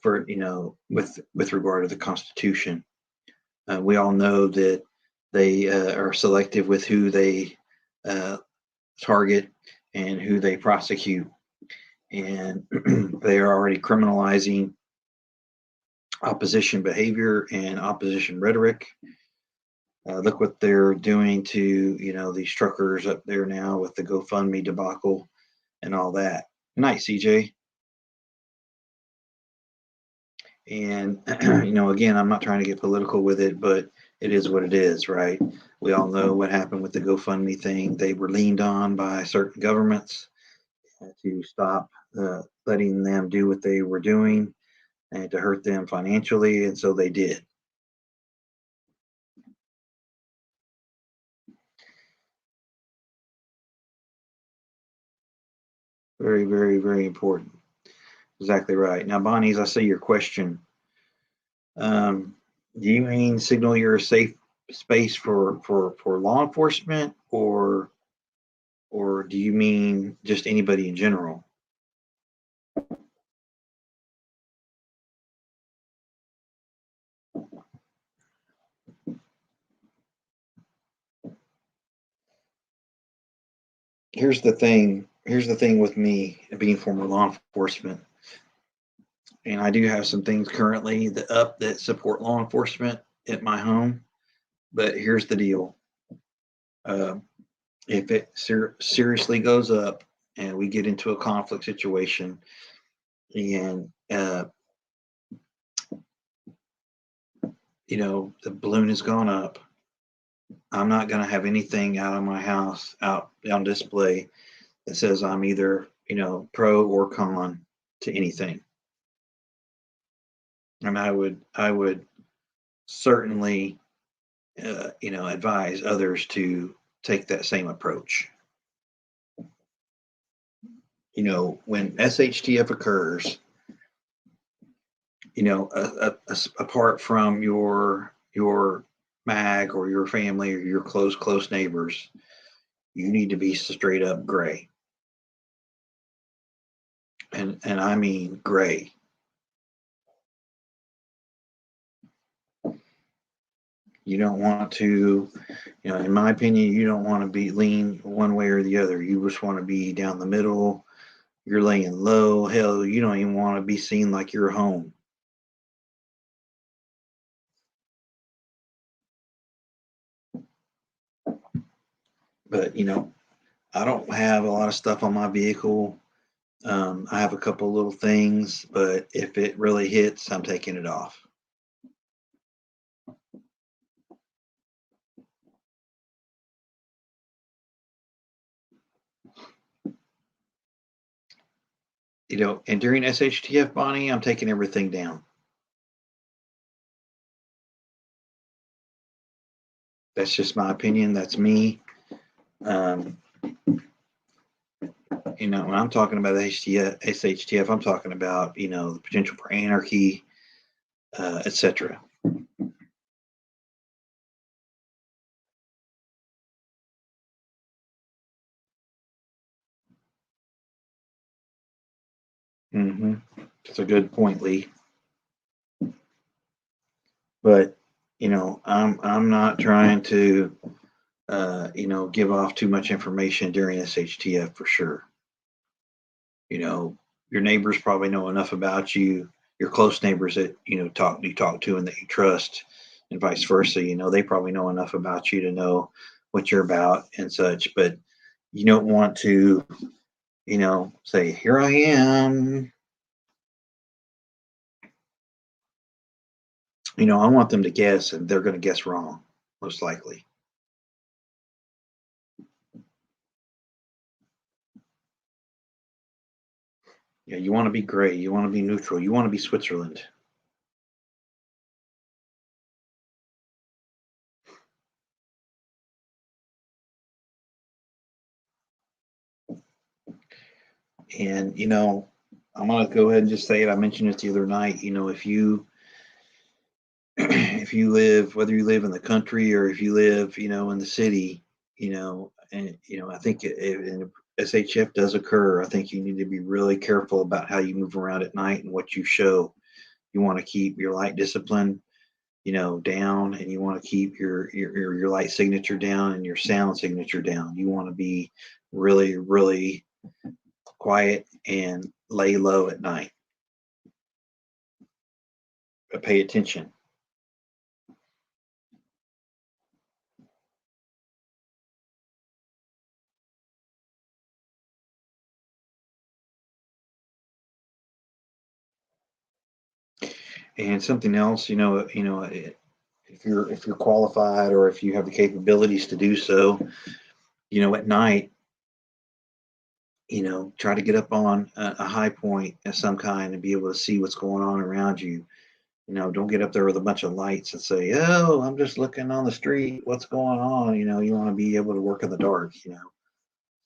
for with regard to the Constitution. We all know that they are selective with who they target and who they prosecute, and they are already criminalizing opposition behavior and opposition rhetoric. Look what they're doing to these truckers up there now with the GoFundMe debacle and all that. Good night, CJ. And again, I'm not trying to get political with it, but it is what it is, right? We all know what happened with the GoFundMe thing. They were leaned on by certain governments to stop letting them do what they were doing and to hurt them financially, and so they did. Very, very, very important. Exactly right. Now, Bonnie, as I say your question, do you mean signal you're a safe space for law enforcement, or do you mean just anybody in general? Here's the thing with me being former law enforcement, and I do have some things currently that support law enforcement at my home. But here's the deal: uh, if it seriously goes up and we get into a conflict situation, and the balloon has gone up, I'm not going to have anything out of my house out on display that says I'm either pro or con to anything. And I would certainly advise others to take that same approach. When SHTF occurs, apart from your mag or your family or your close neighbors, you need to be straight up gray, and I mean gray. You don't want to, in my opinion, you don't want to be lean one way or the other. You just want to be down the middle, you're laying low. Hell, you don't even want to be seen like you're home. But I don't have a lot of stuff on my vehicle. I have a couple little things, but if it really hits, I'm taking it off. And during SHTF, Bonnie, I'm taking everything down. That's just my opinion. That's me. Um, when I'm talking about SHTF, I'm talking about, the potential for anarchy, etc. Mm-hmm. That's a good point, Lee. But, I'm not trying to, give off too much information during SHTF for sure. Your neighbors probably know enough about you, your close neighbors that, you talk to and that you trust, and vice versa. They probably know enough about you to know what you're about and such. But you don't want to, say, here I am. I want them to guess, and they're going to guess wrong, most likely. Yeah, you want to be gray, you want to be neutral, you want to be Switzerland. And I'm going to go ahead and just say it. I mentioned it the other night. If you if you live, whether you live in the country or if you live, in the city, and I think and SHF does occur. I think you need to be really careful about how you move around at night and what you show. You want to keep your light discipline, down, and you want to keep your light signature down and your sound signature down. You want to be really, really quiet and lay low at night. But pay attention. And something else, if you're qualified or if you have the capabilities to do so, at night, try to get up on a high point of some kind and be able to see what's going on around you. Don't get up there with a bunch of lights and say, "Oh, I'm just looking on the street. What's going on?" You want to be able to work in the dark,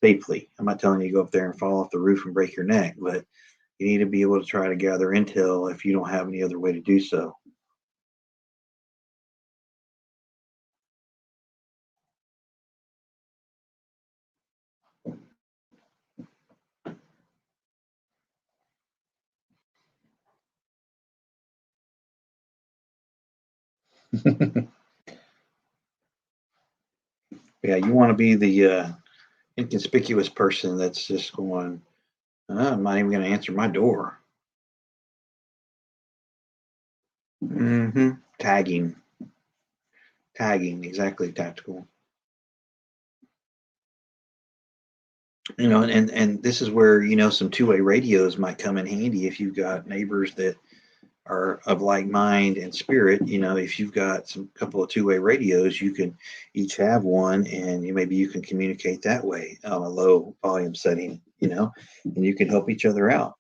safely. I'm not telling you to go up there and fall off the roof and break your neck, but you need to be able to try to gather intel if you don't have any other way to do so. Yeah, you want to be the inconspicuous person that's just going, I'm not even going to answer my door. Tagging, tagging, exactly, tactical. And this is where some two-way radios might come in handy if you've got neighbors that are of like mind and spirit. If you've got some couple of two-way radios, you can each have one, and maybe you can communicate that way on a low volume setting. And you can help each other out.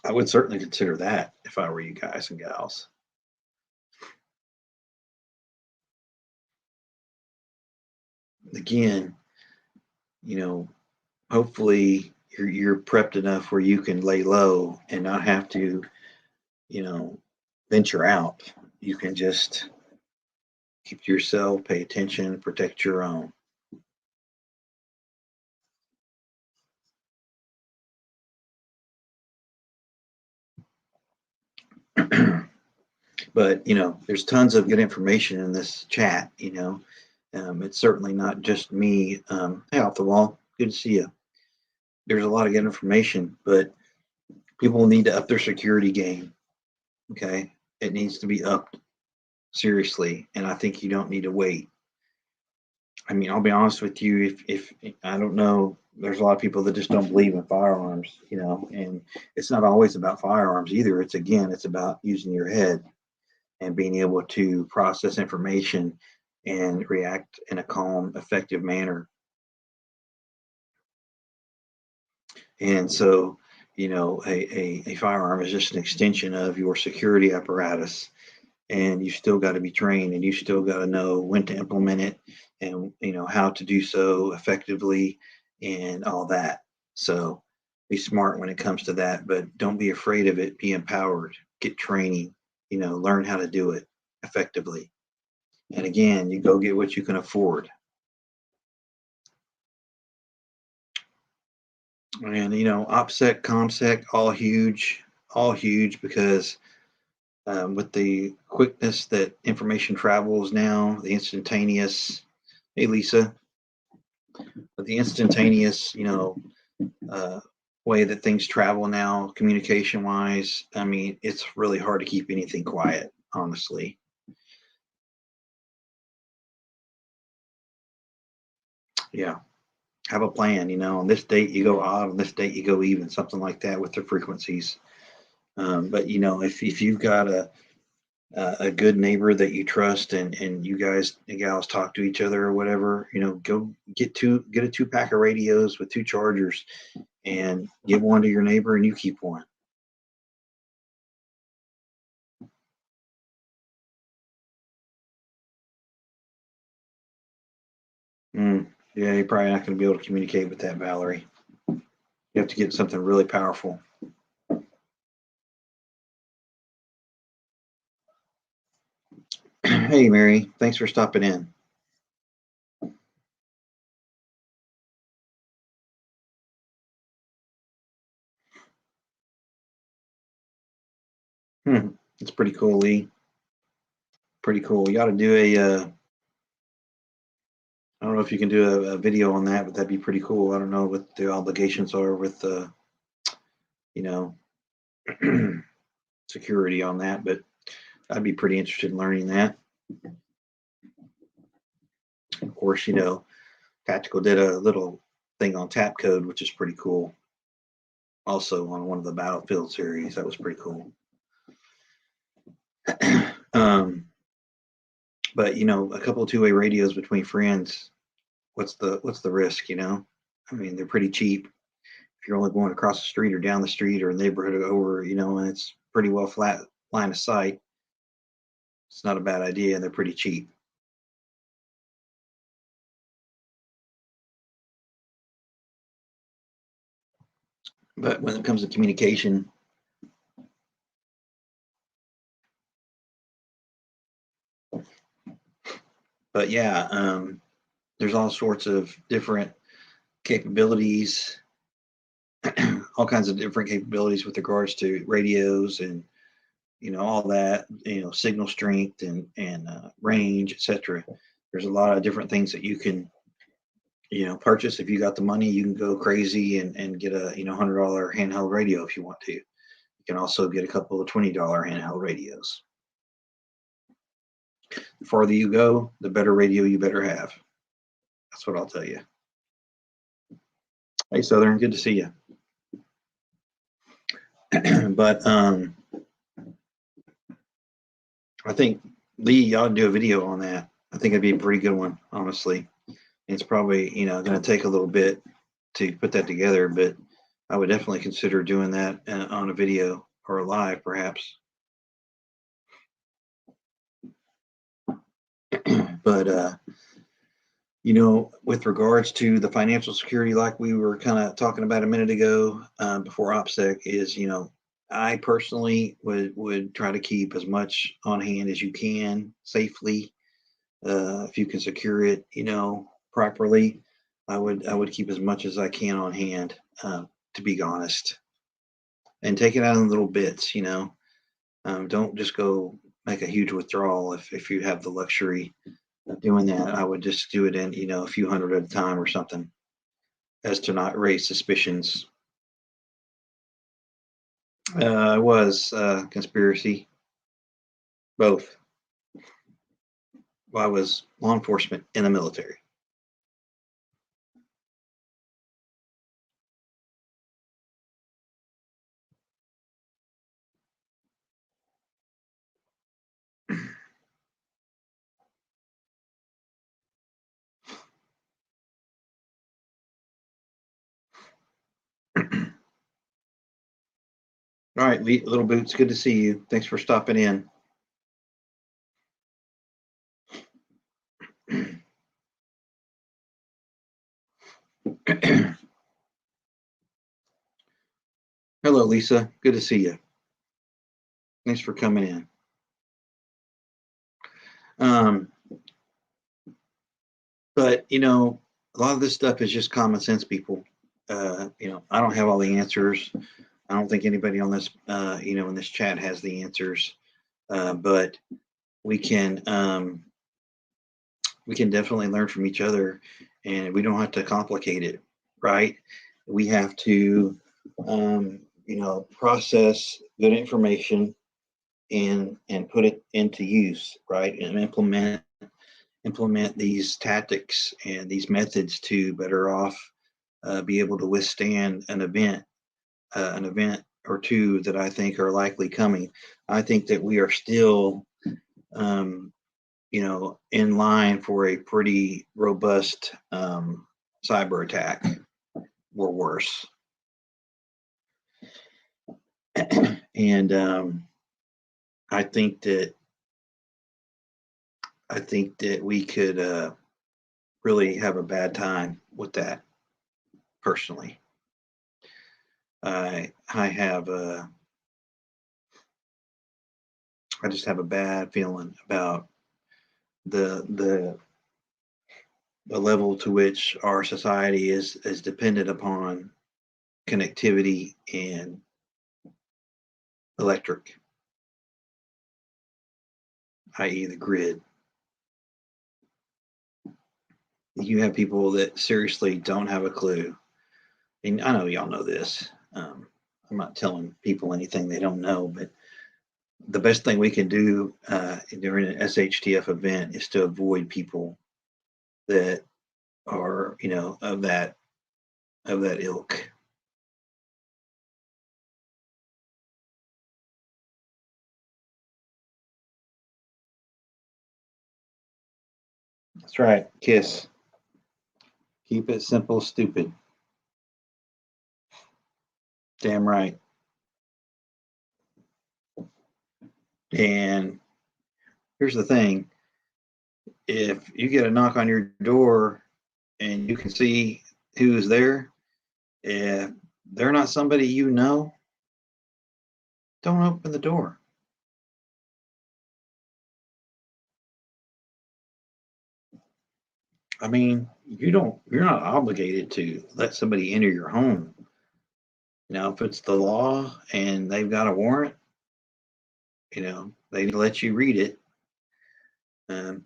I would certainly consider that if I were you guys and gals. Again, you know, hopefully you're prepped enough where you can lay low and not have to, you know, venture out. You can just keep to yourself, pay attention, protect your own. But there's tons of good information in this chat. It's certainly not just me. Hey, off the wall, good to see you. there's a lot of good information, but people need to up their security game. Okay, it needs to be upped seriously, and I think you don't need to wait. I mean, I'll be honest with you. If I don't know, there's a lot of people that just don't believe in firearms, and it's not always about firearms either. It's about using your head and being able to process information and react in a calm, effective manner. And so, a firearm is just an extension of your security apparatus, and you still got to be trained, and you still got to know when to implement it, and how to do so effectively and all that. So be smart when it comes to that, but don't be afraid of it. Be empowered, get training, learn how to do it effectively. And again, you go get what you can afford. And OPSEC, COMSEC, all huge because with the quickness that information travels now, the instantaneous. Hey, Lisa, but the instantaneous, uh, way that things travel now, communication wise, I mean, it's really hard to keep anything quiet, honestly. Yeah. Have a plan, on this date you go odd, on this date you go even, something like that with the frequencies. But if you've got a good neighbor that you trust, and you guys and gals talk to each other or whatever, go get a 2 pack of radios with 2 chargers and give one to your neighbor and you keep one. Yeah, you're probably not going to be able to communicate with that, Valerie. You have to get something really powerful. Hey, Mary, thanks for stopping in. It's pretty cool, Lee. Pretty cool. You ought to do I don't know if you can do a video on that, but that'd be pretty cool. I don't know what the obligations are with you know, security on that, but I'd be pretty interested in learning that. Of course, Tactical did a little thing on tap code, which is pretty cool. Also on one of the Battlefield series, that was pretty cool. um, but a couple of two-way radios between friends, what's the risk? I mean, they're pretty cheap. If you're only going across the street or down the street or a neighborhood or over, and it's pretty well flat line of sight, it's not a bad idea, and they're pretty cheap. But when it comes to communication, but yeah, there's all sorts of different capabilities, all kinds of different capabilities with regards to radios and all that, signal strength and range, etc. There's a lot of different things that you can purchase. If you got the money, you can go crazy and get a $100 handheld radio if you want to. You can also get a couple of $20 handheld radios. The farther you go, the better radio you better have. That's what I'll tell you. Hey, Southern, good to see you. But I think Lee, you ought to do a video on that. I think it'd be a pretty good one, honestly. It's probably going to take a little bit to put that together, but I would definitely consider doing that on a video or a live, perhaps. But with regards to the financial security, like we were kind of talking about a minute ago, before OPSEC, is I personally would try to keep as much on hand as you can safely. If you can secure it, properly, I would keep as much as I can on hand, to be honest, and take it out in little bits. Don't just go make a huge withdrawal if you have the luxury of doing that. I would just do it in a few hundred at a time or something. as to not raise suspicions. It was conspiracy, both. Well, I was law enforcement in the military. All right, Little Boots, good to see you. Thanks for stopping in. Hello, Lisa. Good to see you. Thanks for coming in. Um, but a lot of this stuff is just common sense, people. I don't have all the answers. I don't think anybody on this, in this chat has the answers. But we can definitely learn from each other, and we don't have to complicate it, right? We have to, process good information and put it into use, right? And implement these tactics and these methods to better off be able to withstand an event or two that I think are likely coming. I think that we are still, um, in line for a pretty robust cyber attack or worse. And I think that we could really have a bad time with that. Personally, I have I just have a bad feeling about the the level to which our society is dependent upon connectivity and electric, i.e., the grid. You have people that seriously don't have a clue, and I know y'all know this. I'm not telling people anything they don't know, but the best thing we can do during an SHTF event is to avoid people that are, of that ilk. That's right. KISS. Keep it simple, stupid. Damn right. And here's the thing, if you get a knock on your door and you can see who's there, if they're not somebody you know, don't open the door. I mean, you're not obligated to let somebody enter your home. Now, if it's the law and they've got a warrant, they let you read it.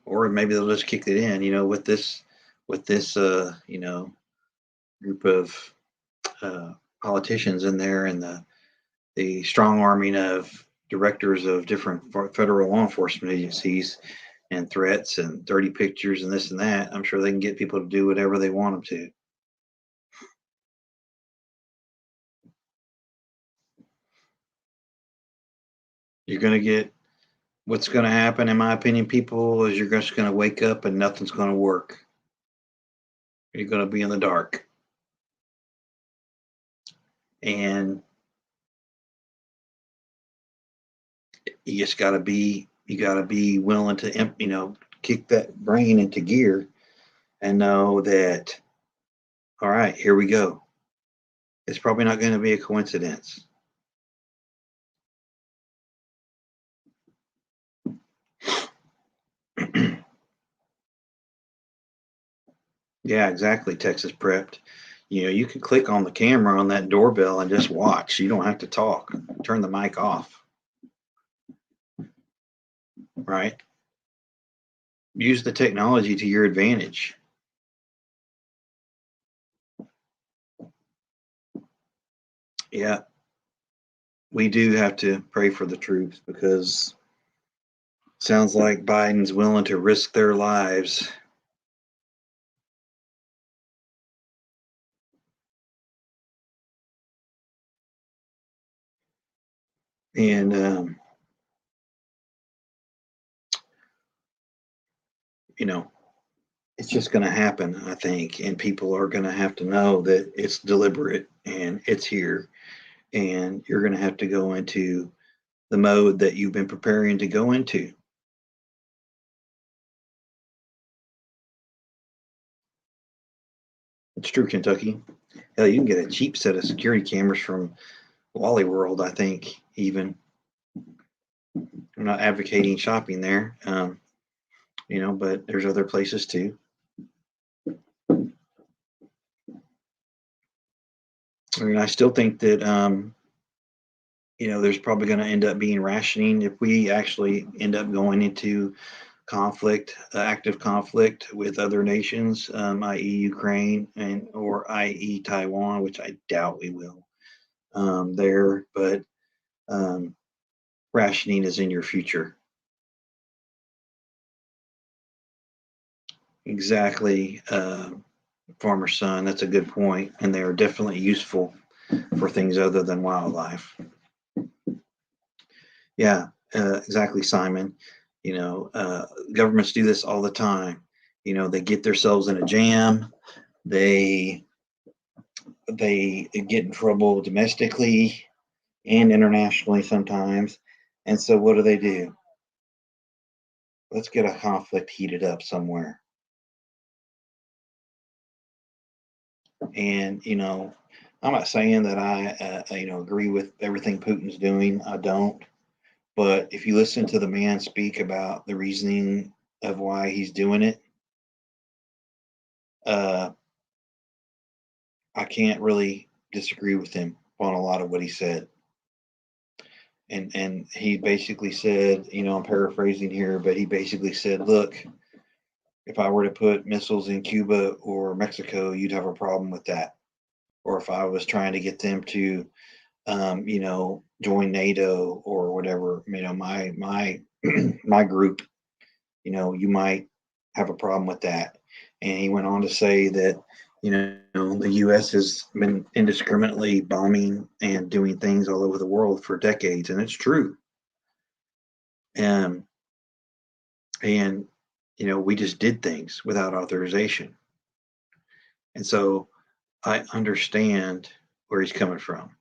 Or maybe they'll just kick it in, with this, group of uh, politicians in there, and the strong arming of directors of different federal law enforcement agencies, and threats and dirty pictures and this and that. I'm sure they can get people to do whatever they want them to. You're going to get What's going to happen, in my opinion, people, is you're just going to wake up and nothing's going to work. You're going to be in the dark. And you got to be willing to, kick that brain into gear and know that, all right, here we go. It's probably not going to be a coincidence. Yeah, exactly. Texas Prepped. You can click on the camera on that doorbell and just watch. You don't have to talk. Turn the mic off. Right? Use the technology to your advantage. Yeah, we do have to pray for the troops because sounds like Biden's willing to risk their lives. And, you know, it's just going to happen, I think. And people are going to have to know that it's deliberate and it's here. And you're going to have to go into the mode that you've been preparing to go into. It's true, Kentucky. Hell, you can get a cheap set of security cameras from Wally World, I think, even. I'm not advocating shopping there, but there's other places too. I mean, I still think that, there's probably going to end up being rationing if we actually end up going into conflict, active conflict with other nations, i.e., Ukraine and or i.e., Taiwan, which I doubt we will there. But um, rationing is in your future. Exactly, farmer son. That's a good point, and they are definitely useful for things other than wildlife. Yeah, exactly, Simon. Governments do this all the time. They get themselves in a jam. They they get in trouble domestically and internationally sometimes. And so, what do? Let's get a conflict heated up somewhere. And I'm not saying that I agree with everything Putin's doing. I don't. But if you listen to the man speak about the reasoning of why he's doing it, uh, I can't really disagree with him on a lot of what he said. And he basically said, I'm paraphrasing here, but he basically said, look, if I were to put missiles in Cuba or Mexico, you'd have a problem with that. Or if I was trying to get them to, join NATO or whatever, my my group, you might have a problem with that. And he went on to say that, the U.S. has been indiscriminately bombing and doing things all over the world for decades, and it's true. Um, and we just did things without authorization, and so I understand where he's coming from.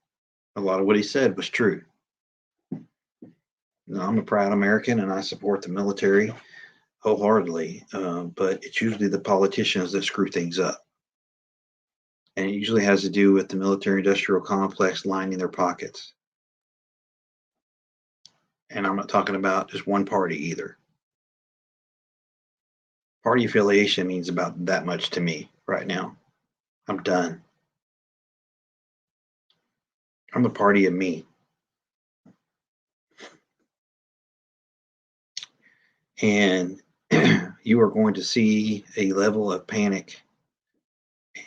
A lot of what he said was true. I'm a proud American, and I support the military wholeheartedly. But it's usually the politicians that screw things up. And it usually has to do with the military industrial complex lining their pockets. And I'm not talking about just one party either. Party affiliation means about that much to me right now. I'm done. I'm the party of me. And you are going to see a level of panic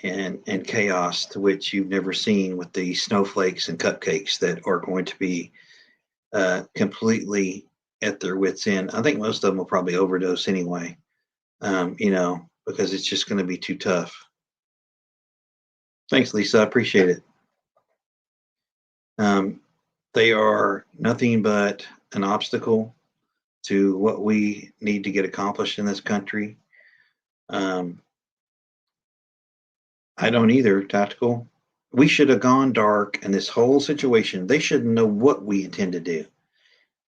and chaos to which you've never seen with the snowflakes and cupcakes that are going to be completely at their wits' end. I think most of them will probably overdose anyway, because it's just going to be too tough. Thanks, Lisa. I appreciate it. Um, they are nothing but an obstacle to what we need to get accomplished in this country. Um, I don't either, Tactical. We should have gone dark in this whole situation. They shouldn't know what we intend to do.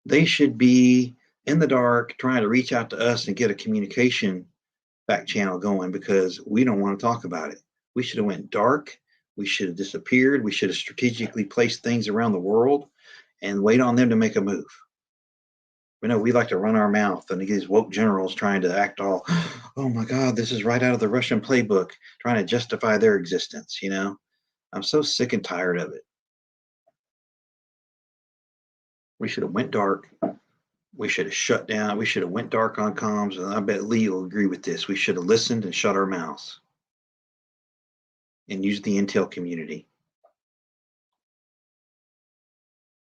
They should be in the dark trying to reach out to us and get a communication back channel going because we don't want to talk about it. We should have went dark. We should have disappeared. We should have strategically placed things around the world and wait on them to make a move. We like to run our mouth and these woke generals trying to act all, oh my God, this is right out of the Russian playbook, trying to justify their existence. I'm so sick and tired of it. We should have went dark. We should have shut down. We should have went dark on comms. And I bet Lee will agree with this. We should have listened and shut our mouths and used the intel community.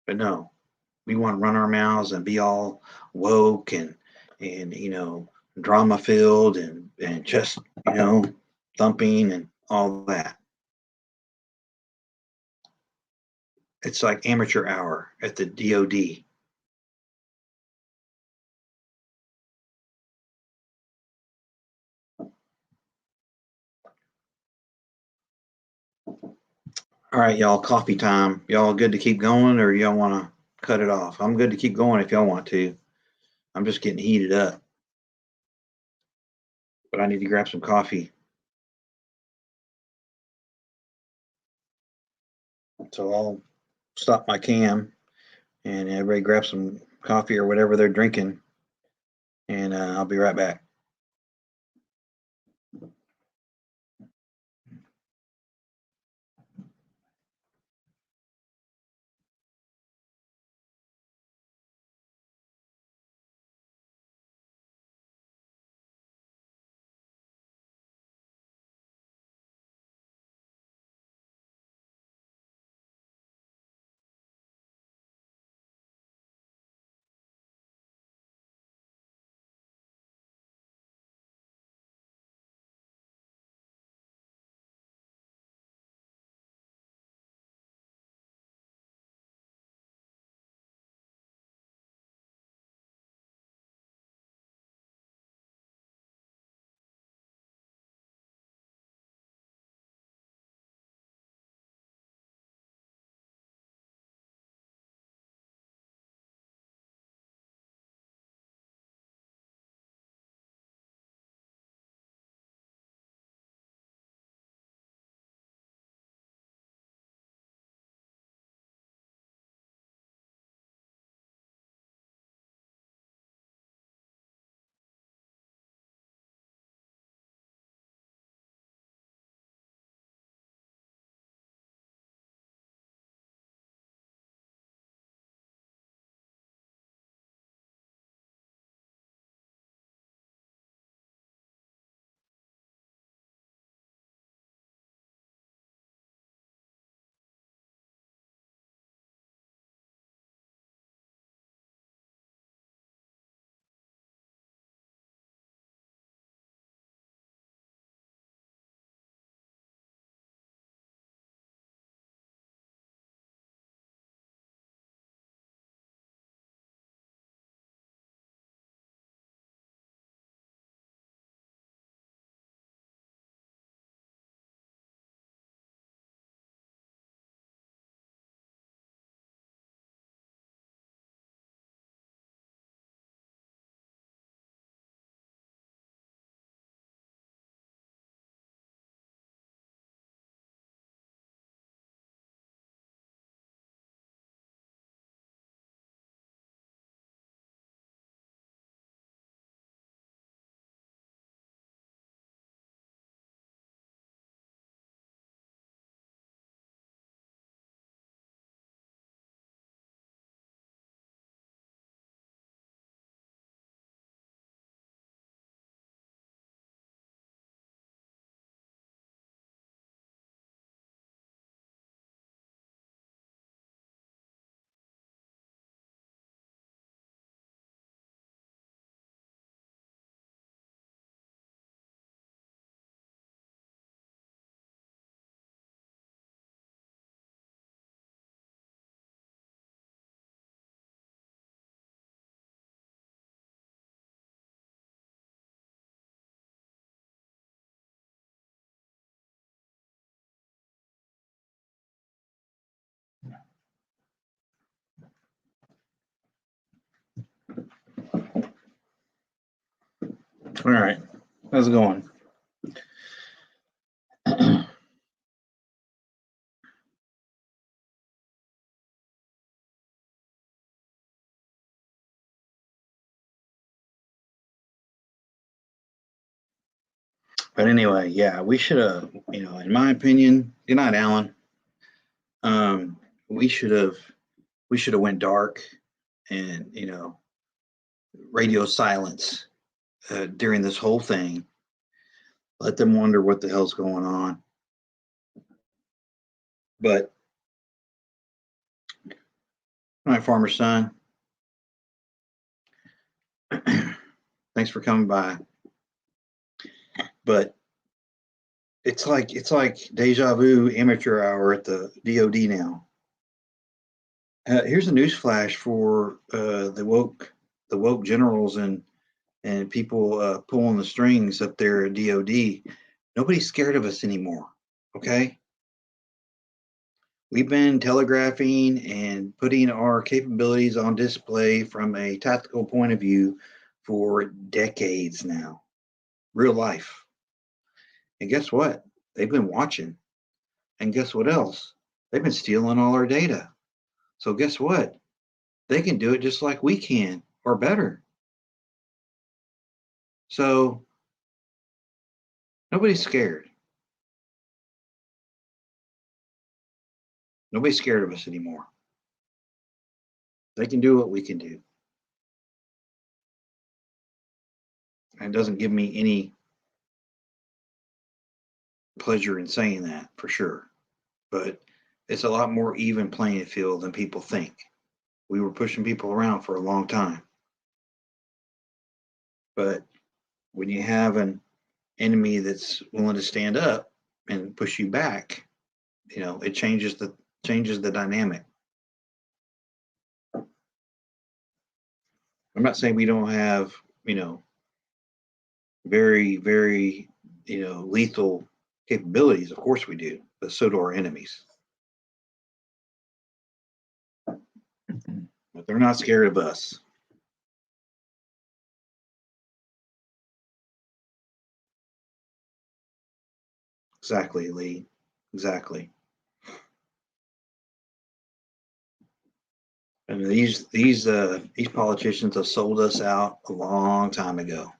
But no, we want to run our mouths and be all woke and drama filled and just thumping and all that. It's like amateur hour at the DOD. All right, y'all, coffee time. Y'all good to keep going, or y'all want to cut it off? I'm good to keep going if y'all want to. I'm just getting heated up, but I need to grab some coffee. So I'll stop my cam and everybody grab some coffee or whatever they're drinking, and I'll be right back. All right, how's it going? But anyway, yeah, we should have, in my opinion, good night, Alan. Um, we should have, went dark and radio silence during this whole thing. Let them wonder what the hell's going on. But All right, farmer son. Thanks for coming by. But it's like deja vu amateur hour at the DoD now. Here's a news flash for the woke generals and people pulling the strings up there at DoD. Nobody's scared of us anymore. Okay, we've been telegraphing and putting our capabilities on display from a tactical point of view for decades now. Real life. And guess what? They've been watching. And guess what else? They've been stealing all our data. So guess what? They can do it just like we can or better. So nobody's scared. Nobody's scared of us anymore. They can do what we can do. And it doesn't give me any pleasure in saying that for sure. But it's a lot more even playing field than people think. We were pushing people around for a long time. But when you have an enemy that's willing to stand up and push you back, it changes the dynamic. I'm not saying we don't have, very, very, lethal capabilities. Of course we do, but so do our enemies. But they're not scared of us. Exactly, Lee. Exactly. And these politicians have sold us out a long time ago.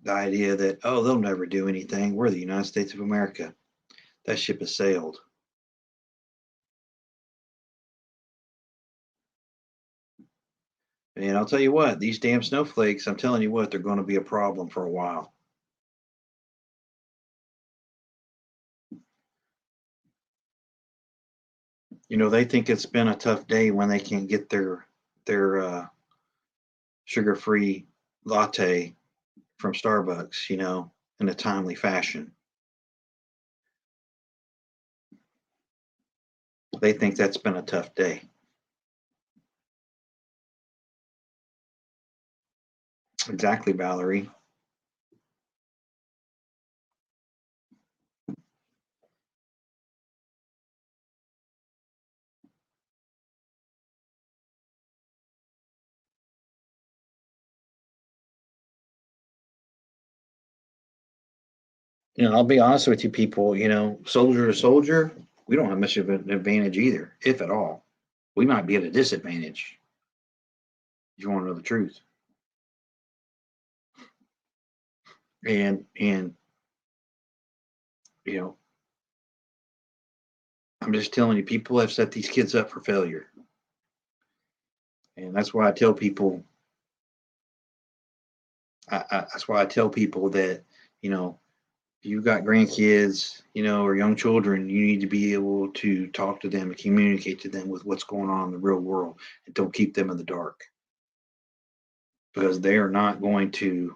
The idea that, oh, they'll never do anything. We're the United States of America. That ship has sailed. And I'll tell you what, these damn snowflakes, I'm telling you what, they're going to be a problem for a while. They think it's been a tough day when they can't get their sugar-free latte from Starbucks, in a timely fashion. They think that's been a tough day. Exactly, Valerie. I'll be honest with you, people, soldier to soldier, we don't have much of an advantage either, if at all. We might be at a disadvantage. If you want to know the truth. And I'm just telling you, people have set these kids up for failure. And that's why I tell people, that's why I tell people that, if you've got grandkids, or young children, you need to be able to talk to them and communicate to them with what's going on in the real world, and don't keep them in the dark, because they are not going to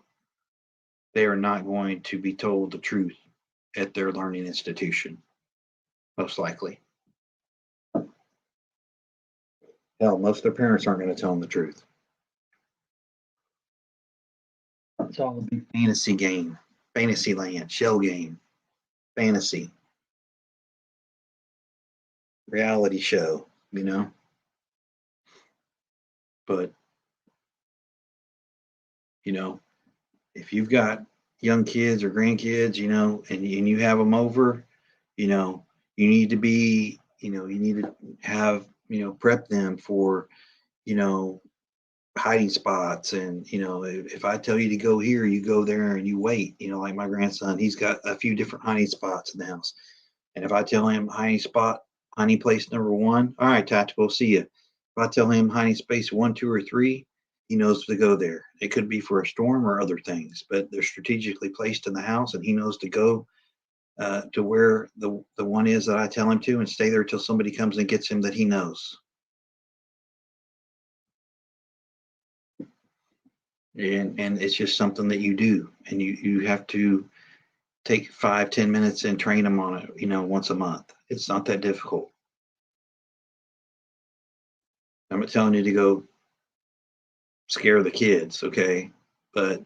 be told the truth at their learning institution, most likely. Hell, most of their parents aren't going to tell them the truth. It's all a big fantasy game, fantasy land, shell game, fantasy, reality show, But, if you've got young kids or grandkids, and you have them over, you need to be, you need to have, prep them for, hiding spots. And if I tell you to go here, you go there and you wait. Like my grandson, he's got a few different hiding spots in the house, and if I tell him hiding place number 1, all right, tactical, see ya. If I tell him hiding space 1, 2, or 3, he knows to go there. It could be for a storm or other things, but they're strategically placed in the house, and he knows to go to where the one is that I tell him to, and stay there till somebody comes and gets him that he knows. And it's just something that you do, and you have to take 5-10 minutes and train them on it, once a month. It's not that difficult. I'm not telling you to go scare the kids, okay? But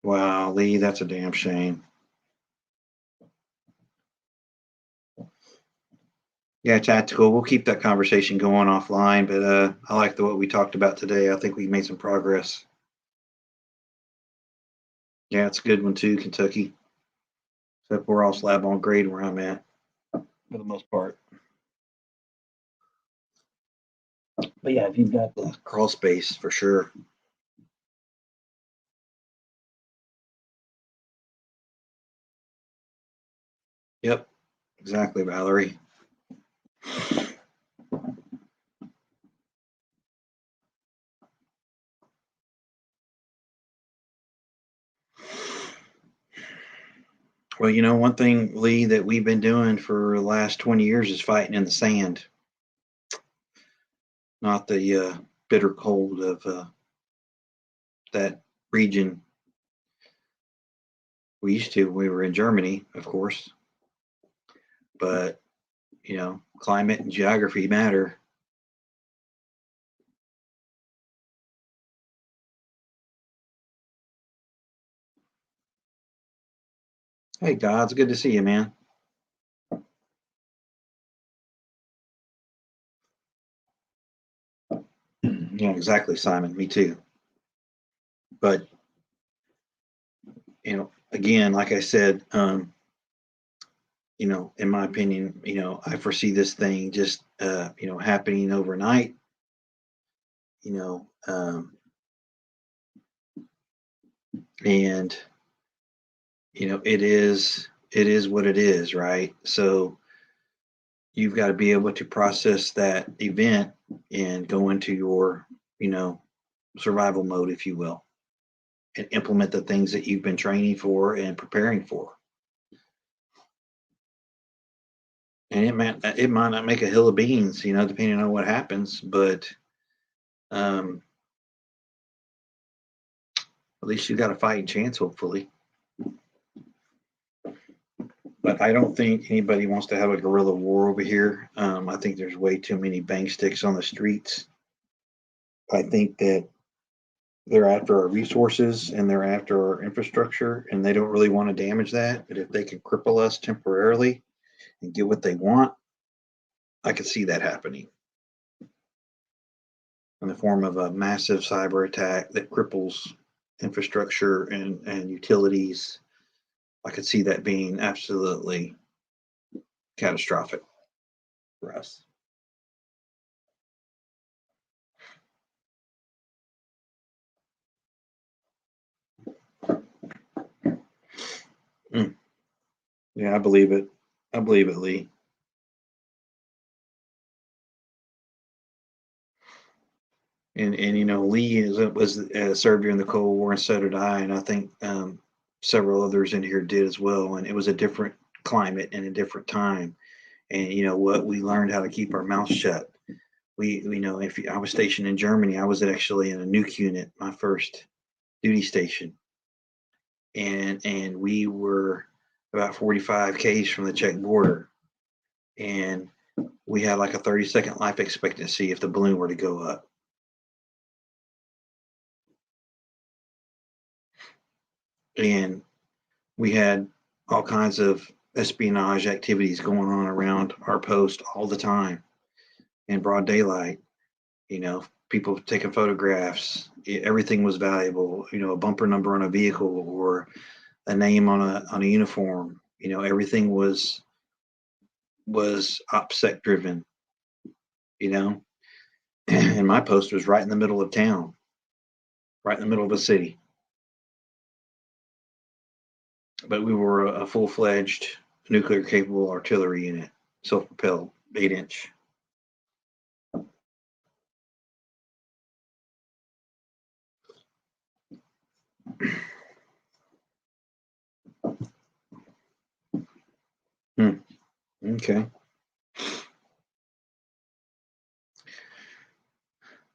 wow, Lee, that's a damn shame. Yeah, tactical. We'll keep that conversation going offline, but I like what we talked about today. I think we made some progress. Yeah, it's a good one too, Kentucky. Except we're all slab on grade where I'm at for the most part. But yeah, if you've got the crawl space for sure. Yep, exactly, Valerie. Well, one thing, Lee, that we've been doing for the last 20 years is fighting in the sand, not the bitter cold of that region. We used to when we were in Germany, of course, but climate and geography matter. Hey, God's good to see you, man. Yeah, exactly, Simon. Me too. But again, like I said, in my opinion, I foresee this thing just happening overnight. You know, and it is what it is, right? So you've got to be able to process that event and go into your you know survival mode, if you will, and implement the things that you've been training for and preparing for. And it might not make a hill of beans, depending on what happens, but um, at least you got a fighting chance, hopefully. But I don't think anybody wants to have a guerrilla war over here. I think there's way too many bang sticks on the streets. I think that they're after our resources and they're after our infrastructure, and they don't really want to damage that. But if they can cripple us temporarily and get what they want, I could see that happening in the form of a massive cyber attack that cripples infrastructure and utilities. I could see that being absolutely catastrophic for us. Mm, yeah, I believe it. I believe it, Lee. And Lee was served during the Cold War, and so did I, and I think several others in here did as well. And it was a different climate and a different time. And what, we learned how to keep our mouths shut. We know, if I was stationed in Germany, I was actually in a nuke unit, my first duty station, and we were about 45 k's from the Czech border, and we had like a 30-second life expectancy if the balloon were to go up. And we had all kinds of espionage activities going on around our post all the time in broad daylight. People taking photographs. Everything was valuable. A bumper number on a vehicle or a name on a uniform. Everything was OPSEC driven. You know, and my post was right in the middle of town, right in the middle of a city. But we were a full fledged nuclear capable artillery unit, self propelled, 8-inch. Okay.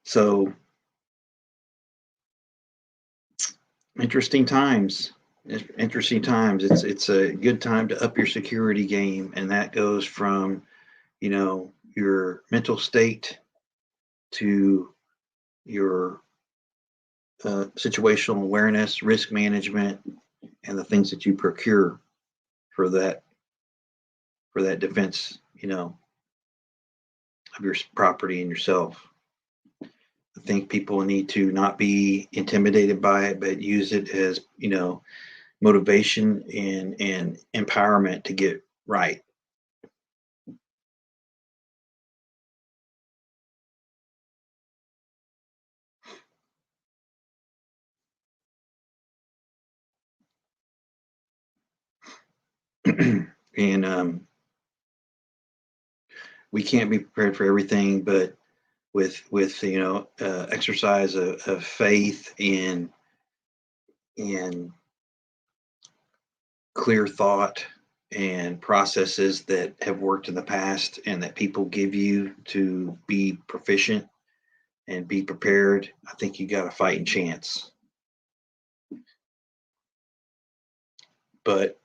So interesting times. Interesting times. It's a good time to up your security game, and that goes from, your mental state to your situational awareness, risk management, and the things that you procure for that defense, of your property and yourself. I think people need to not be intimidated by it, but use it as, motivation and empowerment to get right. And we can't be prepared for everything, but with exercise of faith and clear thought and processes that have worked in the past and that people give you to be proficient and be prepared, I think you got a fighting chance. But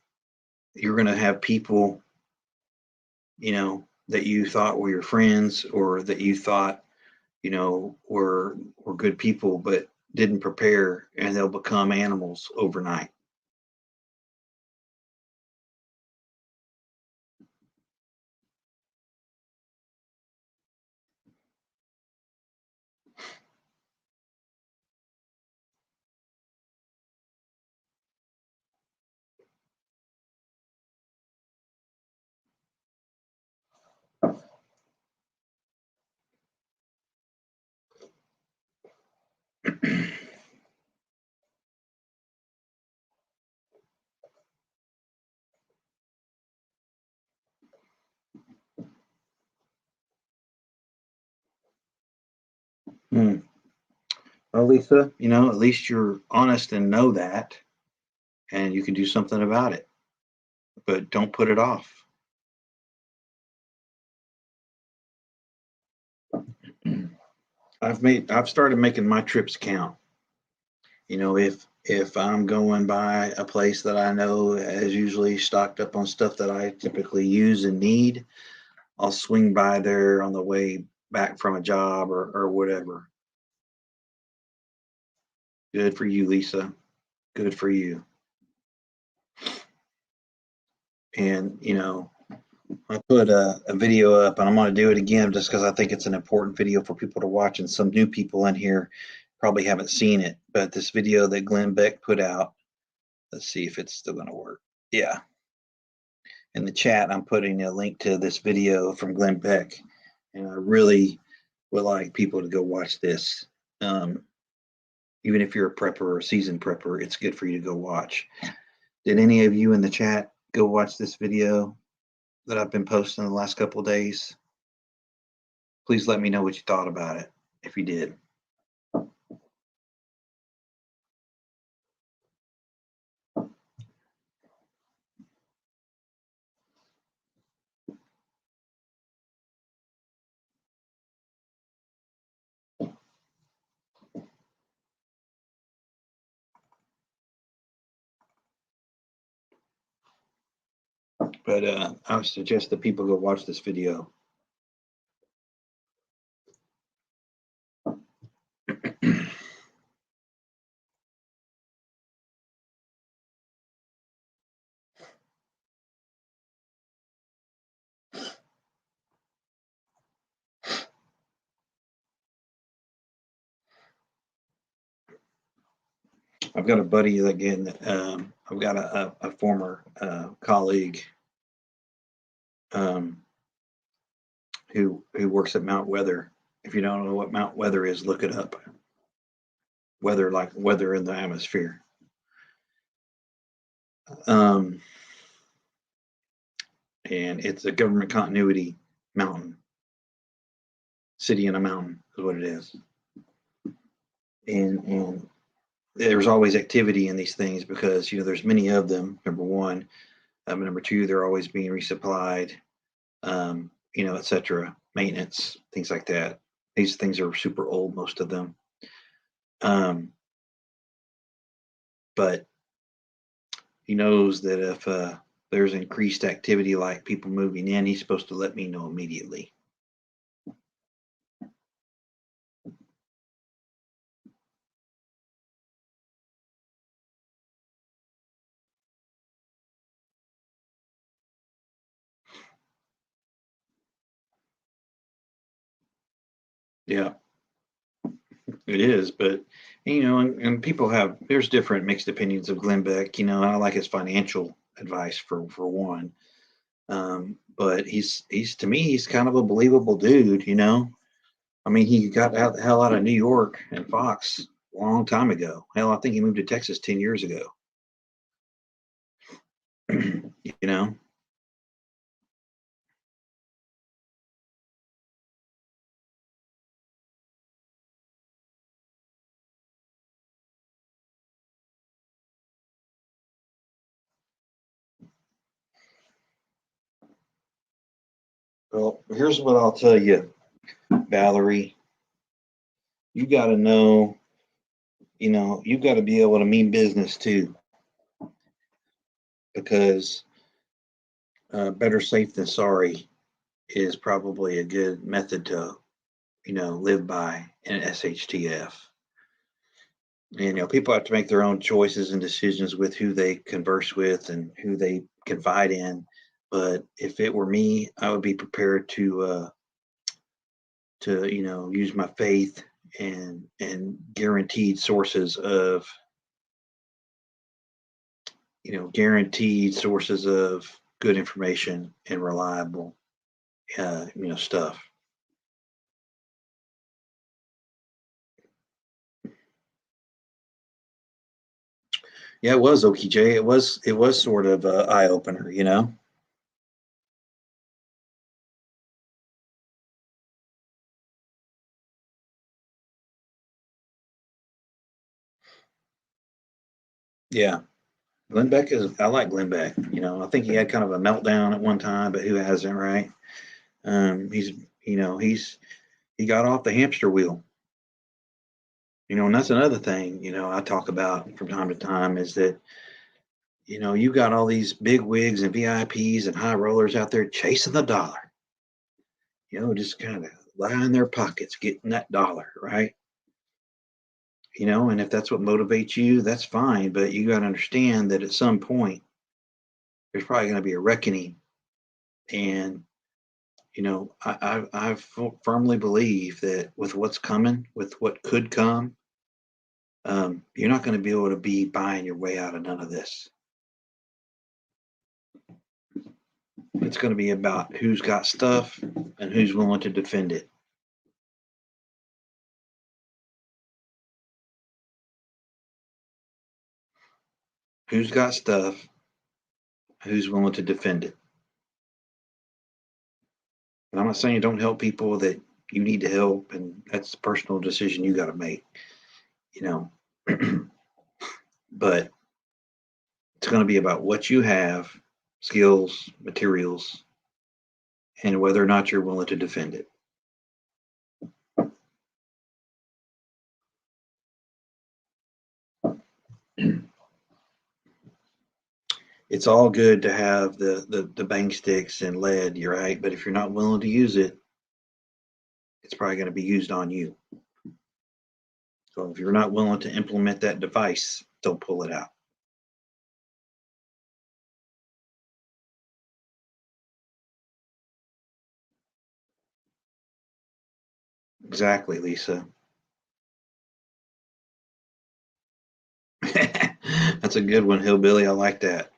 you're going to have people, that you thought were your friends or that you thought, were good people, but didn't prepare, and they'll become animals overnight. Hmm. Well, Lisa, at least you're honest and know that, and you can do something about it, but don't put it off. I've started making my trips count. If I'm going by a place that I know is usually stocked up on stuff that I typically use and need, I'll swing by there on the way back from a job or whatever. Good for you, Lisa. Good for you. And I put a video up, and I'm going to do it again just because I think it's an important video for people to watch, and some new people in here probably haven't seen it. But this video that Glenn Beck put out, let's see if it's still going to work. Yeah. In the chat, I'm putting a link to this video from Glenn Beck, and I really would like people to go watch this. Even if you're a prepper or a seasoned prepper, it's good for you to go watch. Did any of you in the chat go watch this video that I've been posting the last couple of days? Please let me know what you thought about it if you did. But I would suggest that people go watch this video. I've got a buddy again. I've got a former colleague who works at Mount Weather. If you don't know what Mount Weather is, look it up. Weather, like weather in the atmosphere. And it's a government continuity mountain. City in a mountain is what it is. And there's always activity in these things because there's many of them. Number one, number two, they're always being resupplied. Etc. Maintenance, things like that. These things are super old, most of them. Um, but he knows that if there's increased activity, like people moving in, he's supposed to let me know immediately. Yeah, it is. But and people there's different mixed opinions of Glenn Beck. I like his financial advice for one. But he's to me, he's kind of a believable dude. I mean, he got out the hell out of New York and Fox a long time ago. Hell, I think he moved to Texas 10 years ago. you know, well, here's what I'll tell you, Valerie. You got to know, you got to be able to mean business too, because better safe than sorry is probably a good method to, live by in SHTF. And, people have to make their own choices and decisions with who they converse with and who they confide in. But if it were me, I would be prepared to use my faith and guaranteed sources of good information and reliable stuff. Yeah, it was OKJ. It was sort of a eye opener. Yeah, Glenn Beck I like Glenn Beck. I think he had kind of a meltdown at one time, but who hasn't, right? He's he got off the hamster wheel. And that's another thing, I talk about from time to time is that, you got all these big wigs and VIPs and high rollers out there chasing the dollar, just kind of lie in their pockets, getting that dollar, right? And if that's what motivates you, that's fine. But you got to understand that at some point, there's probably going to be a reckoning. And, I firmly believe that with what's coming, with what could come, you're not going to be able to be buying your way out of none of this. It's going to be about who's got stuff and who's willing to defend it. Who's got stuff, who's willing to defend it. And I'm not saying don't help people that you need to help, and that's a personal decision you got to make, you know. But it's going to be about what you have, skills, materials, and whether or not you're willing to defend it. It's all good to have the bang sticks and lead, you're right. But if you're not willing to use it, it's probably going to be used on you. So if you're not willing to implement that device, don't pull it out. Exactly, Lisa. That's a good one, Hillbilly. I like that.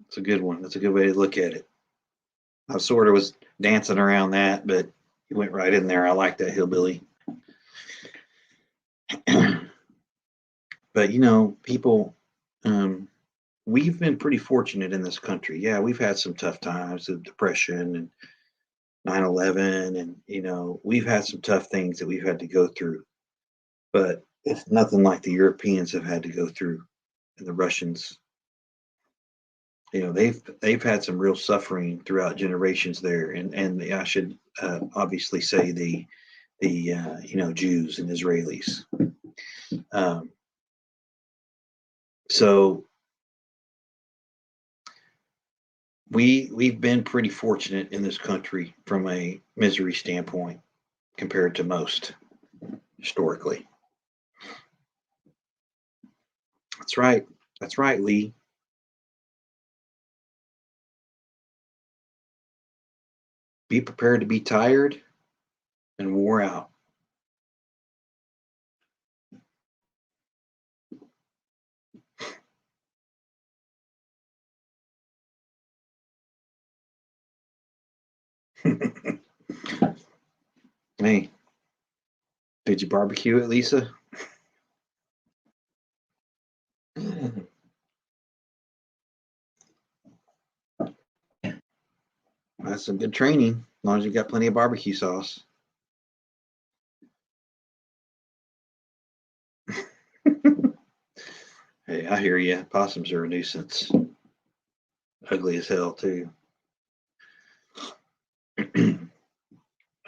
It's a good one. That's a good way to look at it. I sort of was dancing around that, but you went right in there. I like that, Hillbilly. But people, um, we've been pretty fortunate in this country. Yeah, we've had some tough times, the depression and 9/11, and we've had some tough things that we've had to go through, but it's nothing like the Europeans have had to go through, and the Russians. They've had some real suffering throughout generations there, and I should obviously say the Jews and Israelis. Um, so we've been pretty fortunate in this country from a misery standpoint compared to most historically. That's right. That's right, Lee. Be prepared to be tired and wore out. Hey, did you barbecue it, Lisa? That's some good training, as long as you got plenty of barbecue sauce. Hey, I hear you. Possums are a nuisance. Ugly as hell, too.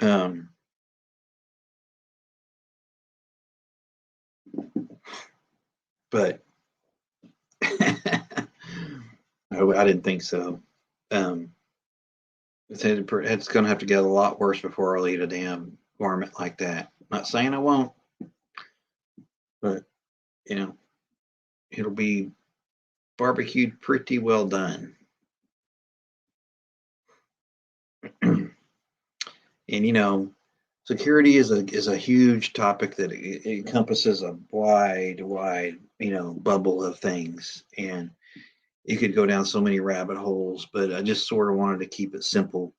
um, but oh, I didn't think so. Um, it's going to have to get a lot worse before I'll eat a damn varmint like that. Not saying I won't, but you know, it'll be barbecued pretty well done. And security is a huge topic that it encompasses a wide bubble of things, and you could go down so many rabbit holes. But I just sort of wanted to keep it simple,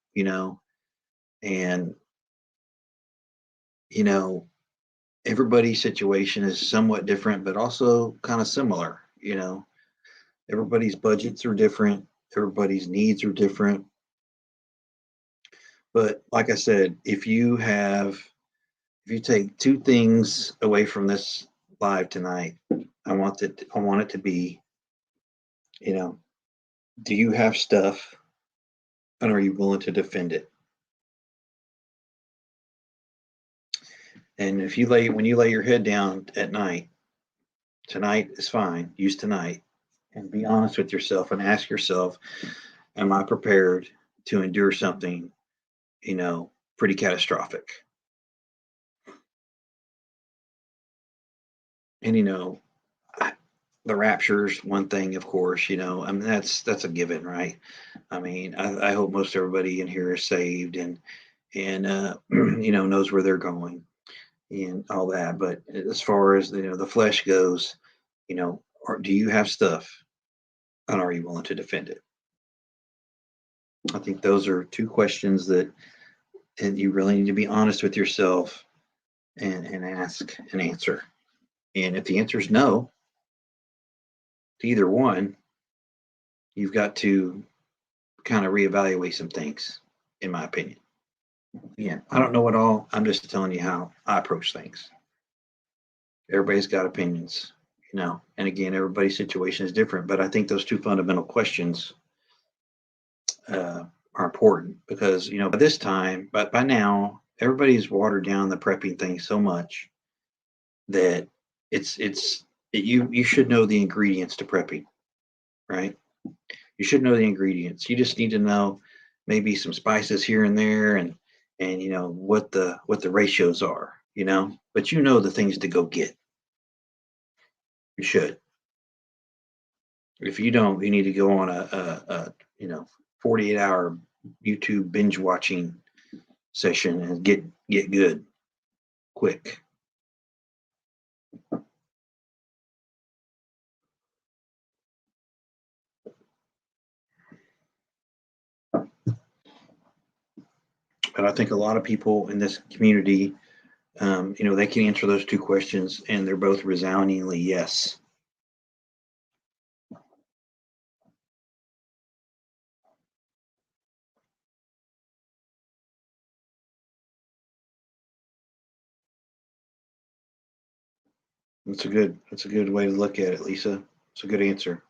and you know everybody's situation is somewhat different, but also kind of similar. Everybody's budgets are different, everybody's needs are different. But like I said, if you take two things away from this live tonight, I want it to be, you know, do you have stuff and are you willing to defend it? And when you lay your head down at night, tonight is fine, use tonight and be honest with yourself and ask yourself, am I prepared to endure something, pretty catastrophic? And the rapture's one thing, of course. I mean, that's a given, right? I mean, I hope most everybody in here is saved and knows where they're going and all that. But as far as the flesh goes, do you have stuff and are you willing to defend it? I think those are two questions and you really need to be honest with yourself and ask and answer. And if the answer is no to either one, you've got to kind of reevaluate some things, in my opinion. Yeah, I don't know it all. I'm just telling you how I approach things. Everybody's got opinions, and again, everybody's situation is different. But I think those two fundamental questions are important because by this time, but by now, everybody's watered down the prepping thing so much that you should know the ingredients to prepping, right? You should know the ingredients. You just need to know maybe some spices here and there, and what the ratios are. But the things to go get. You should. If you don't, you need to go on a 48-hour YouTube binge watching session and get good quick. But I think a lot of people in this community, they can answer those two questions, and they're both resoundingly yes. That's a good way to look at it, Lisa. It's a good answer.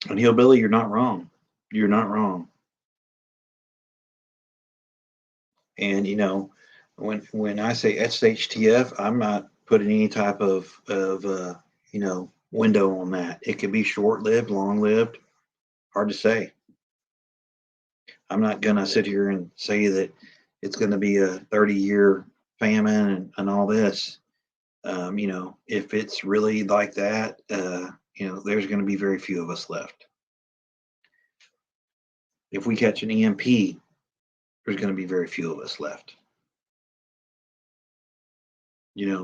And Hillbilly, you're not wrong. You're not wrong. And when I say SHTF, I'm not putting any type of window on that. It could be short lived, long lived, hard to say. I'm not gonna sit here and say that it's going to be a 30-year famine and all this. If it's really like that, there's going to be very few of us left. If we catch an EMP, there's going to be very few of us left.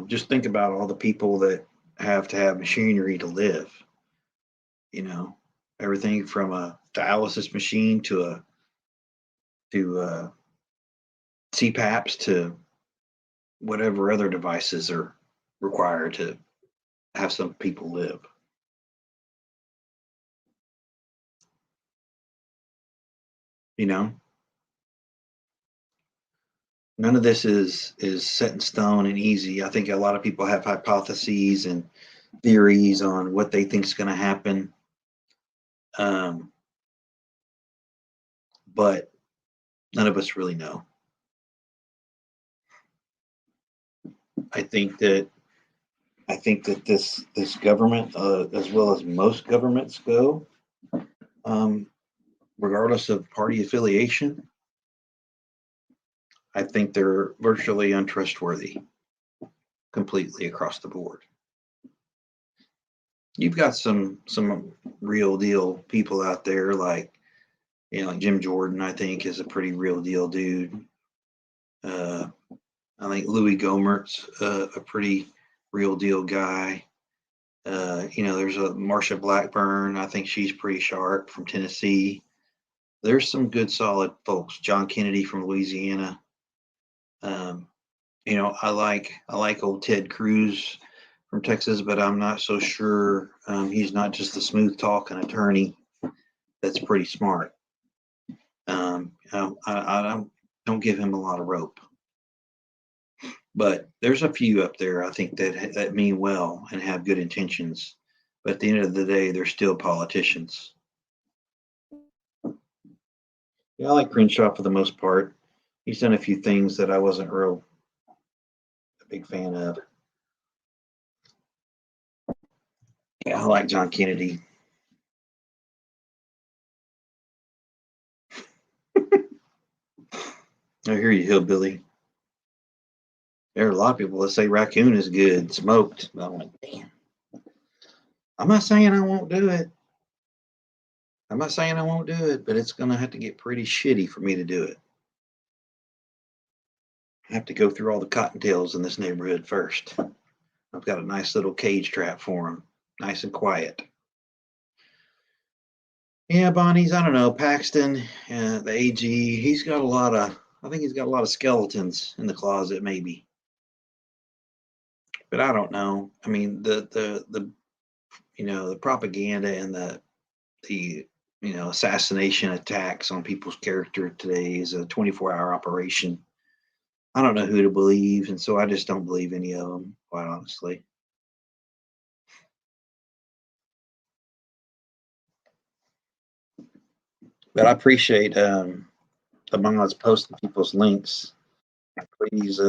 Just think about all the people that have to have machinery to live. You know, everything from a dialysis machine to CPAPs to whatever other devices are required to have some people live. You know, none of this is set in stone and easy. I think a lot of people have hypotheses and theories on what they think is going to happen, um, but none of us really know. I think that this government, as well as most governments go, um, regardless of party affiliation, I think they're virtually untrustworthy completely across the board. You've got some real deal people out there like Jim Jordan. I think is a pretty real deal dude. Uh, I think Louis Gohmert's a pretty real deal guy. There's a Marsha Blackburn. I think she's pretty sharp from Tennessee. There's some good, solid folks. John Kennedy from Louisiana. Um, I like old Ted Cruz from Texas, but I'm not so sure. He's not just a smooth talking attorney. That's pretty smart. I don't give him a lot of rope. But there's a few up there I think that mean well and have good intentions. But at the end of the day, they're still politicians. Yeah, I like Crenshaw for the most part. He's done a few things that I wasn't real a big fan of. Yeah, I like John Kennedy. I hear you, hillbilly. There are a lot of people that say raccoon is good smoked. But I'm like, damn. I'm not saying I won't do it. I'm not saying I won't do it, but it's gonna have to get pretty shitty for me to do it. I have to go through all the cottontails in this neighborhood first. I've got a nice little cage trap for them, nice and quiet. Yeah, Bonnie's. I don't know. Paxton, the AG. He's got a lot of. I think he's got a lot of skeletons in the closet, maybe. But I don't know. I mean, the propaganda and the assassination attacks on people's character today is a 24-hour operation. I don't know who to believe, and so I just don't believe any of them, quite honestly. But I appreciate among us posting people's links. Please,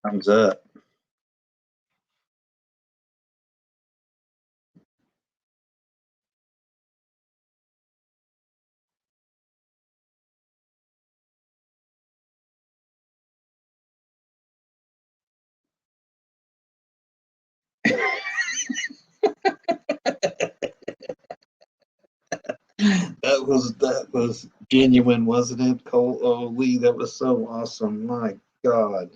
thumbs up. That was genuine, wasn't it, Cole? Oh, Lee, that was so awesome. My God.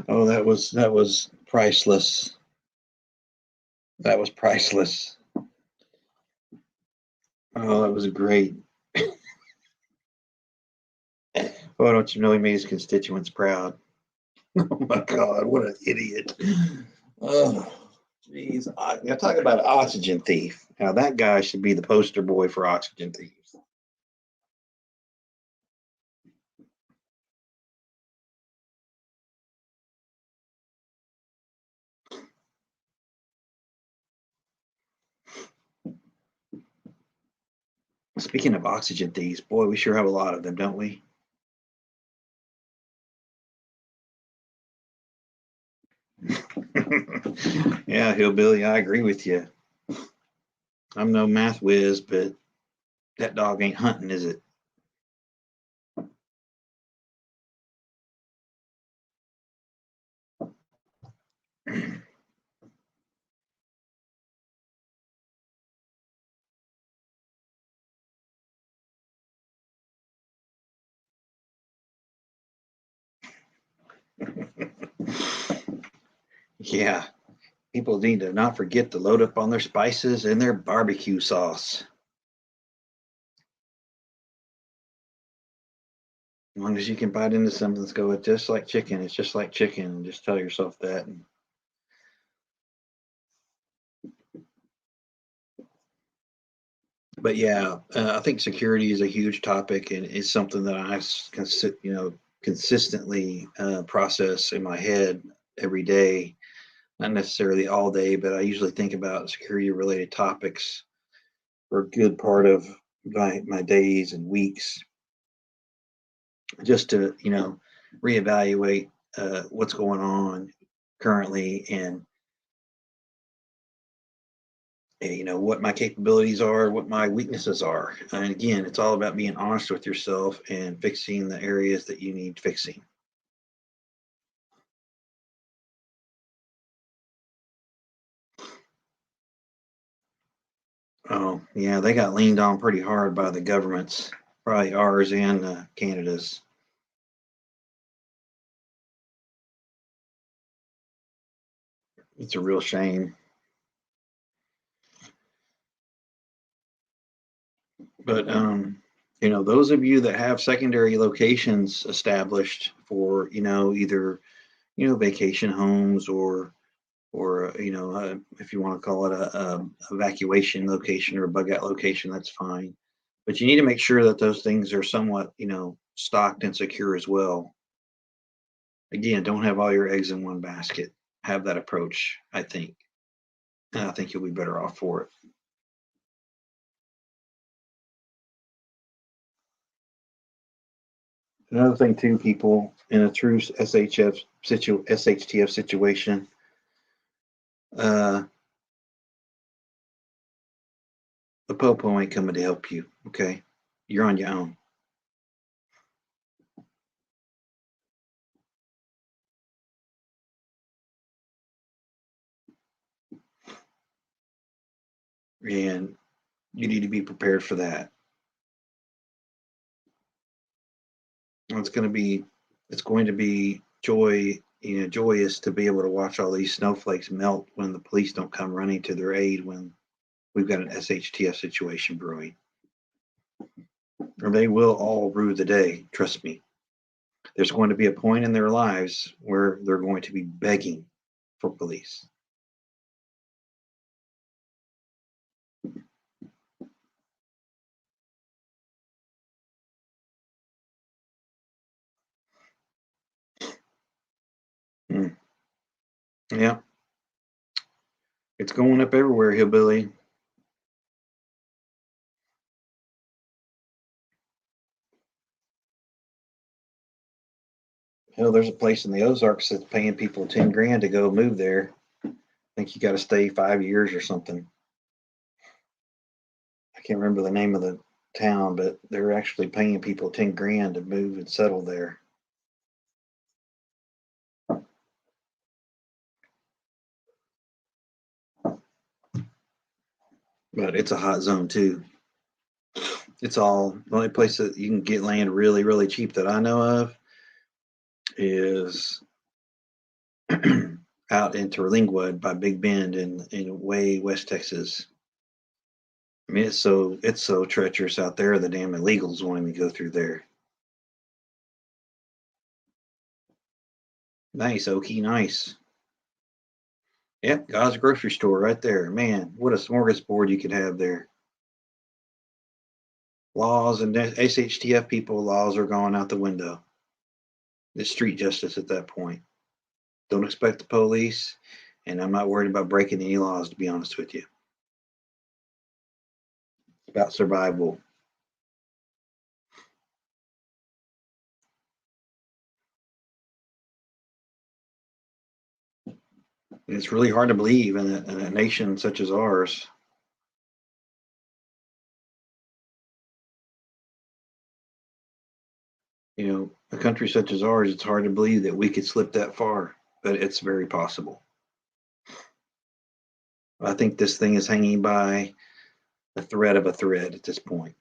Oh, that was priceless. That was priceless. Oh, that was great. Oh, don't you know he made his constituents proud? Oh my God, what an idiot. Oh, jeez. Now talk about an oxygen thief. Now that guy should be the poster boy for oxygen thieves. Speaking of oxygen thieves, boy, we sure have a lot of them, don't we? Yeah, hillbilly, I agree with you. I'm no math whiz, but that dog ain't hunting, is it? Yeah, people need to not forget to load up on their spices and their barbecue sauce. As long as you can bite into something that's go, it's just like chicken. It's just like chicken. Just tell yourself that. But yeah, I think security is a huge topic, and it's something that consistently process in my head every day. Not necessarily all day, but I usually think about security related topics for a good part of my days and weeks, just to reevaluate what's going on currently, and what my capabilities are, what my weaknesses are. And again, it's all about being honest with yourself and fixing the areas that you need fixing. Oh yeah, they got leaned on pretty hard by the governments, probably ours and Canada's. It's a real shame. But those of you that have secondary locations established for either vacation homes, or if you want to call it a evacuation location or a bug out location, that's fine. But you need to make sure that those things are somewhat stocked and secure as well. Again, don't have all your eggs in one basket. Have that approach, I think, and I think you'll be better off for it. Another thing too, people, in a true SHTF situation, uh, the popo ain't coming to help you. Okay, you're on your own. And you need to be prepared for that. It's going to be it's going to be joyous to be able to watch all these snowflakes melt when the police don't come running to their aid when we've got an SHTF situation brewing. Or they will all rue the day, trust me. There's going to be a point in their lives where they're going to be begging for police. Mm. Yeah, it's going up everywhere, hillbilly. There's a place in the Ozarks that's paying people 10 grand to go move there. I think you got to stay 5 years or something. I can't remember the name of the town, but they're actually paying people 10 grand to move and settle there. But it's a hot zone too. It's all the only place that you can get land really, really cheap that I know of is out in Terlingwood by Big Bend in way West Texas. I mean, it's so treacherous out there. The damn illegals won't even go through there. Nice, Okie, nice. Yep, God's grocery store right there. Man, what a smorgasbord you could have there. Laws and SHTF people, laws are going out the window. It's street justice at that point. Don't expect the police, and I'm not worried about breaking any laws, to be honest with you. It's about survival. It's really hard to believe in a nation such as ours. A country such as ours, it's hard to believe that we could slip that far, but it's very possible. I think this thing is hanging by a thread of a thread at this point.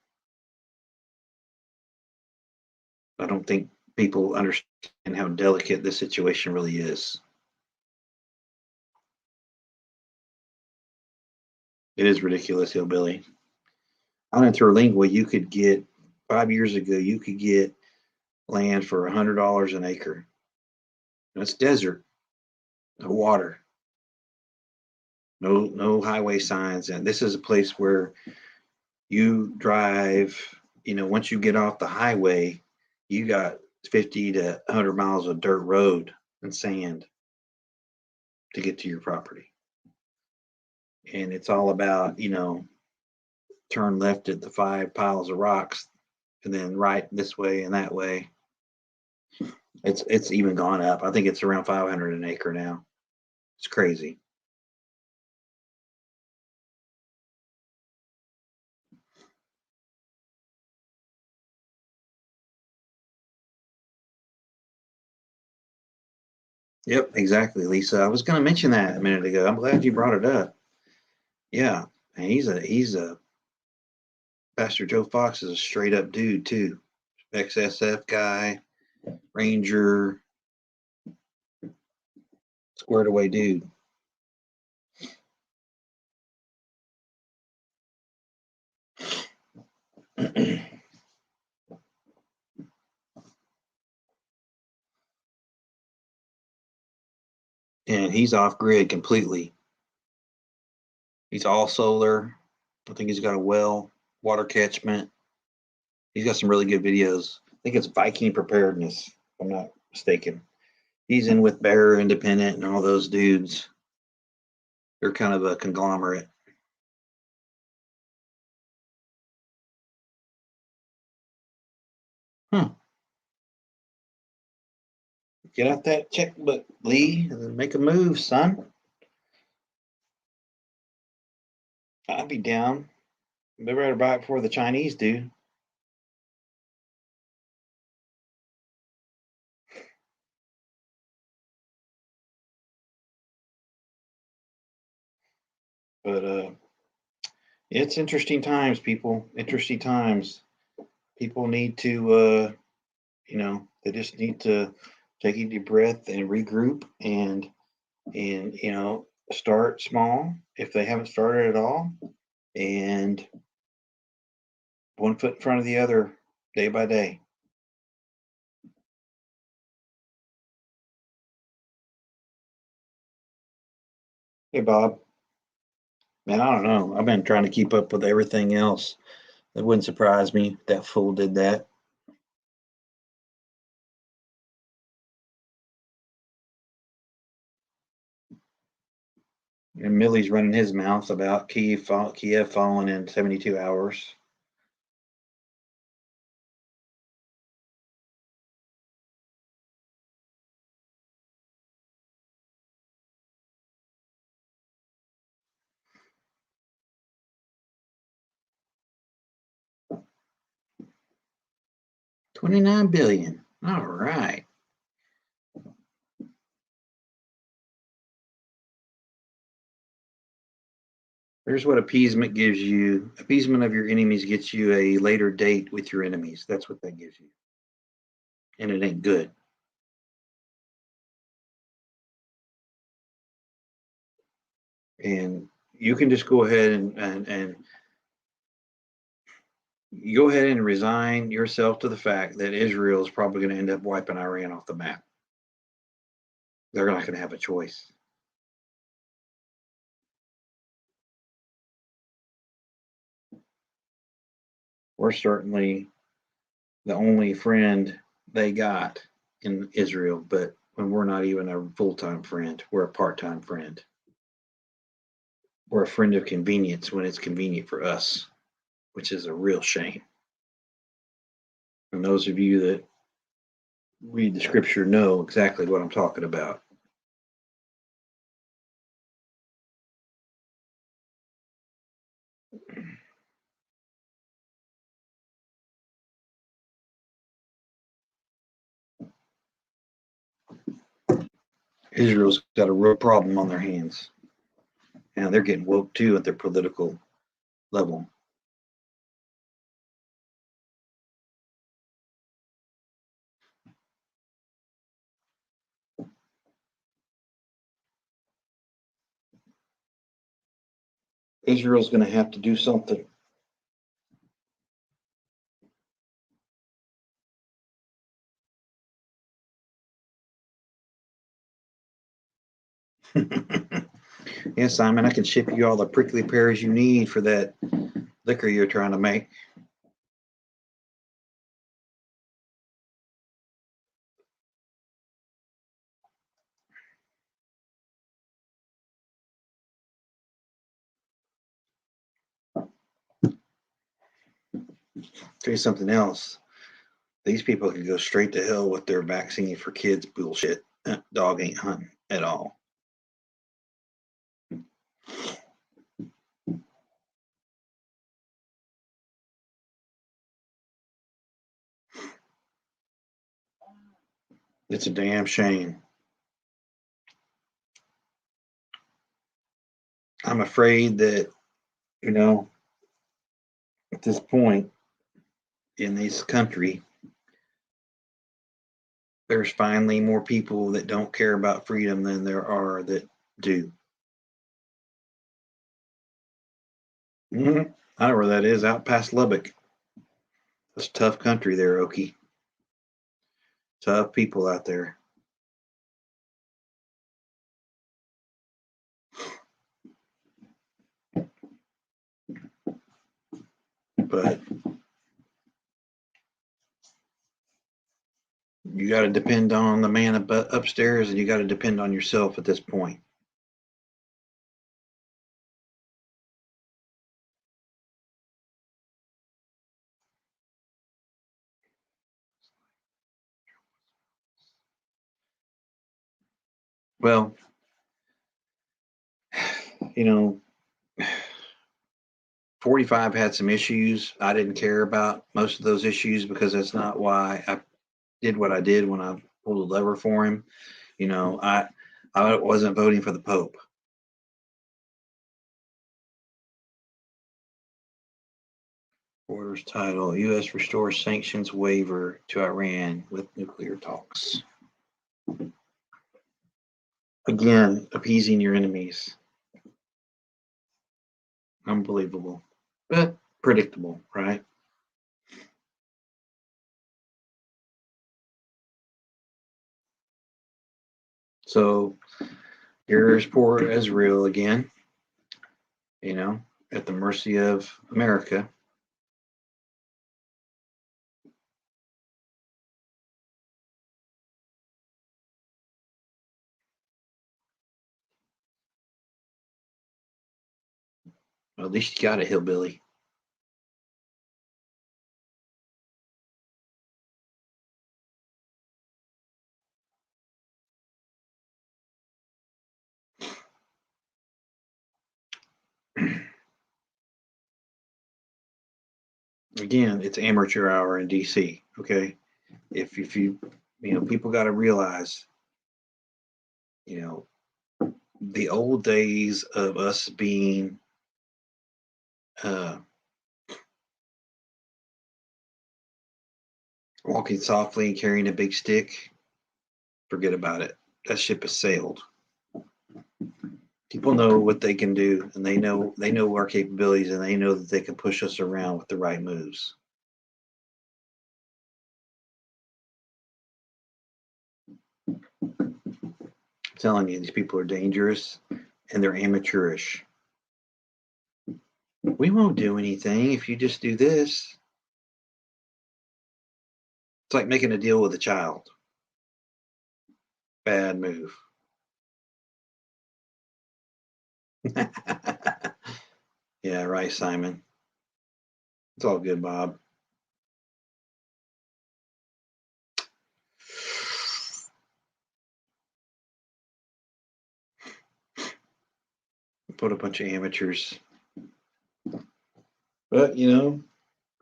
I don't think people understand how delicate this situation really is. It is ridiculous, hillbilly. Out in Terlingua, you could get 5 years ago, you could get land for $100 an acre. That's desert, no water, no highway signs, and this is a place where you drive. Once you get off the highway, you got 50 to 100 miles of dirt road and sand to get to your property, and it's all about turn left at the 5 piles of rocks, and then right this way and that way. It's even gone up. I think it's around 500 an acre now. It's crazy. Yep, exactly, Lisa. I was going to mention that a minute ago. I'm glad you brought it up. Yeah, and he's a Pastor Joe Fox is a straight up dude too. XSF guy, Ranger, squared away dude. And he's off grid completely. He's all solar. I think he's got a well, water catchment. He's got some really good videos. I think it's Viking Preparedness, if I'm not mistaken. He's in with Bear Independent and all those dudes. They're kind of a conglomerate. Huh. Get out that checkbook, Lee, and make a move, son. I'd be down. They better buy it before the Chinese do. But it's interesting times, people. Interesting times. People need to, they just need to take a deep breath and regroup and start small if they haven't started at all, and one foot in front of the other, day by day. Hey, Bob. Man, I don't know. I've been trying to keep up with everything else. It wouldn't surprise me if that fool did that. And Millie's running his mouth about Kiev falling in 72 hours. $29 billion. All right. Here's what appeasement gives you. Appeasement of your enemies gets you a later date with your enemies. That's what that gives you. And it ain't good. And you can just go ahead and go ahead and resign yourself to the fact that Israel is probably going to end up wiping Iran off the map. They're not going to have a choice. We're certainly the only friend they got in Israel, but when we're not even a full-time friend, we're a part-time friend. We're a friend of convenience when it's convenient for us, which is a real shame. And those of you that read the scripture know exactly what I'm talking about. Israel's got a real problem on their hands. And they're getting woke too at their political level. Israel's going to have to do something. Yeah, Simon, I can ship you all the prickly pears you need for that liquor you're trying to make. Tell you something else. These people can go straight to hell with their vaccine for kids bullshit. Dog ain't hunting at all. It's a damn shame. I'm afraid that, at this point in this country, there's finally more people that don't care about freedom than there are that do. Mm-hmm. I know where that is, out past Lubbock. That's a tough country there, Okie. Tough people out there. But you got to depend on the man upstairs, and you got to depend on yourself at this point. Well, 45 had some issues. I didn't care about most of those issues because that's not why I did what I did when I pulled the lever for him. I wasn't voting for the Pope. Orders title: U.S. restores sanctions waiver to Iran with nuclear talks. Again, appeasing your enemies. Unbelievable, but predictable, right? So here's poor Israel again, at the mercy of America. Well, at least you got a hillbilly. Again, it's amateur hour in DC. Okay, if you people got to realize, the old days of us being walking softly and carrying a big stick, forget about it. That ship has sailed. People know what they can do, and they know our capabilities, and they know that they can push us around with the right moves. I'm telling you, these people are dangerous and they're amateurish. We won't do anything if you just do this. It's like making a deal with a child. Bad move. Yeah, right, Simon. It's all good, Bob. Put a bunch of amateurs. But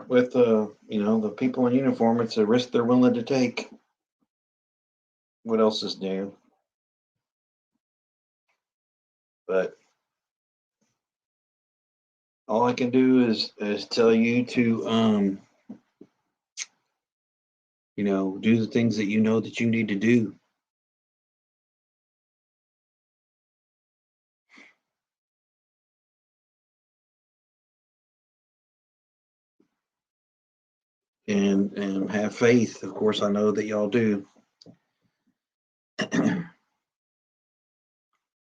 with the people in uniform, it's a risk they're willing to take. What else is new? But all I can do is tell you to do the things that you know that you need to do. And have faith. Of course, I know that y'all do.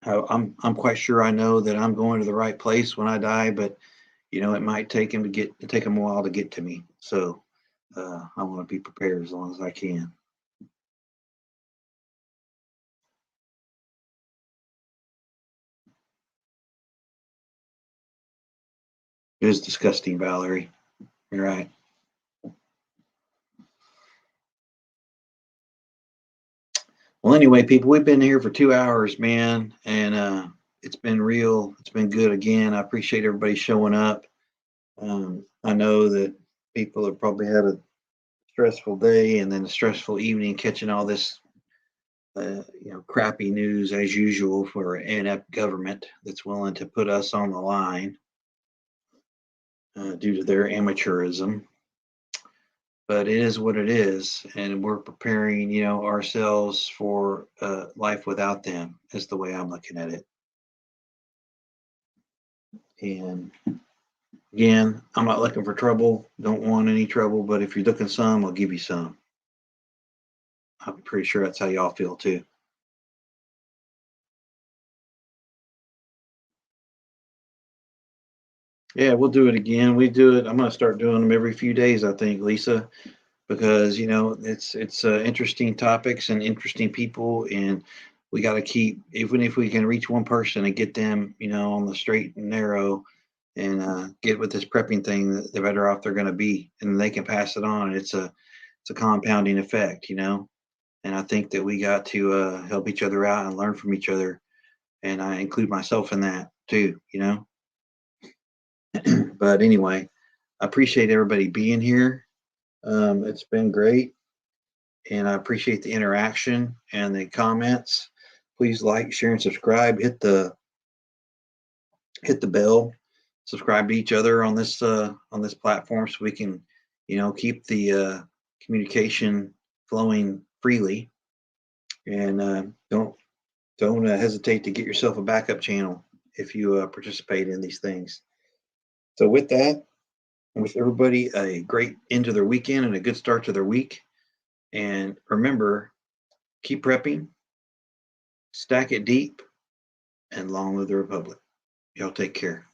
I'm quite sure I know that I'm going to the right place when I die, but it might take them a while to get to me. So I want to be prepared as long as I can. It is disgusting, Valerie. You're right. Well, anyway, people, we've been here for 2 hours, man, and it's been real. It's been good again. I appreciate everybody showing up. I know that people have probably had a stressful day and then a stressful evening catching all this, crappy news as usual for an inept government that's willing to put us on the line due to their amateurism. But it is what it is, and we're preparing, ourselves for life without them. Is the way I'm looking at it. And again, I'm not looking for trouble. Don't want any trouble. But if you're looking some, I'll give you some. I'm pretty sure that's how y'all feel too. Yeah, we'll do it again. We do it. I'm going to start doing them every few days, I think, Lisa, because it's interesting topics and interesting people, and we got to keep, even if we can reach one person and get them, on the straight and narrow, and get with this prepping thing, the better off they're going to be, and they can pass it on. It's a compounding effect, and I think that we got to help each other out and learn from each other, and I include myself in that too. But anyway, I appreciate everybody being here. It's been great, and I appreciate the interaction and the comments. Please like, share, and subscribe. Hit the bell. Subscribe to each other on this platform so we can, keep the communication flowing freely. And don't hesitate to get yourself a backup channel if you participate in these things. So with that, I wish everybody a great end to their weekend and a good start to their week. And remember, keep prepping, stack it deep, and long live the Republic. Y'all take care.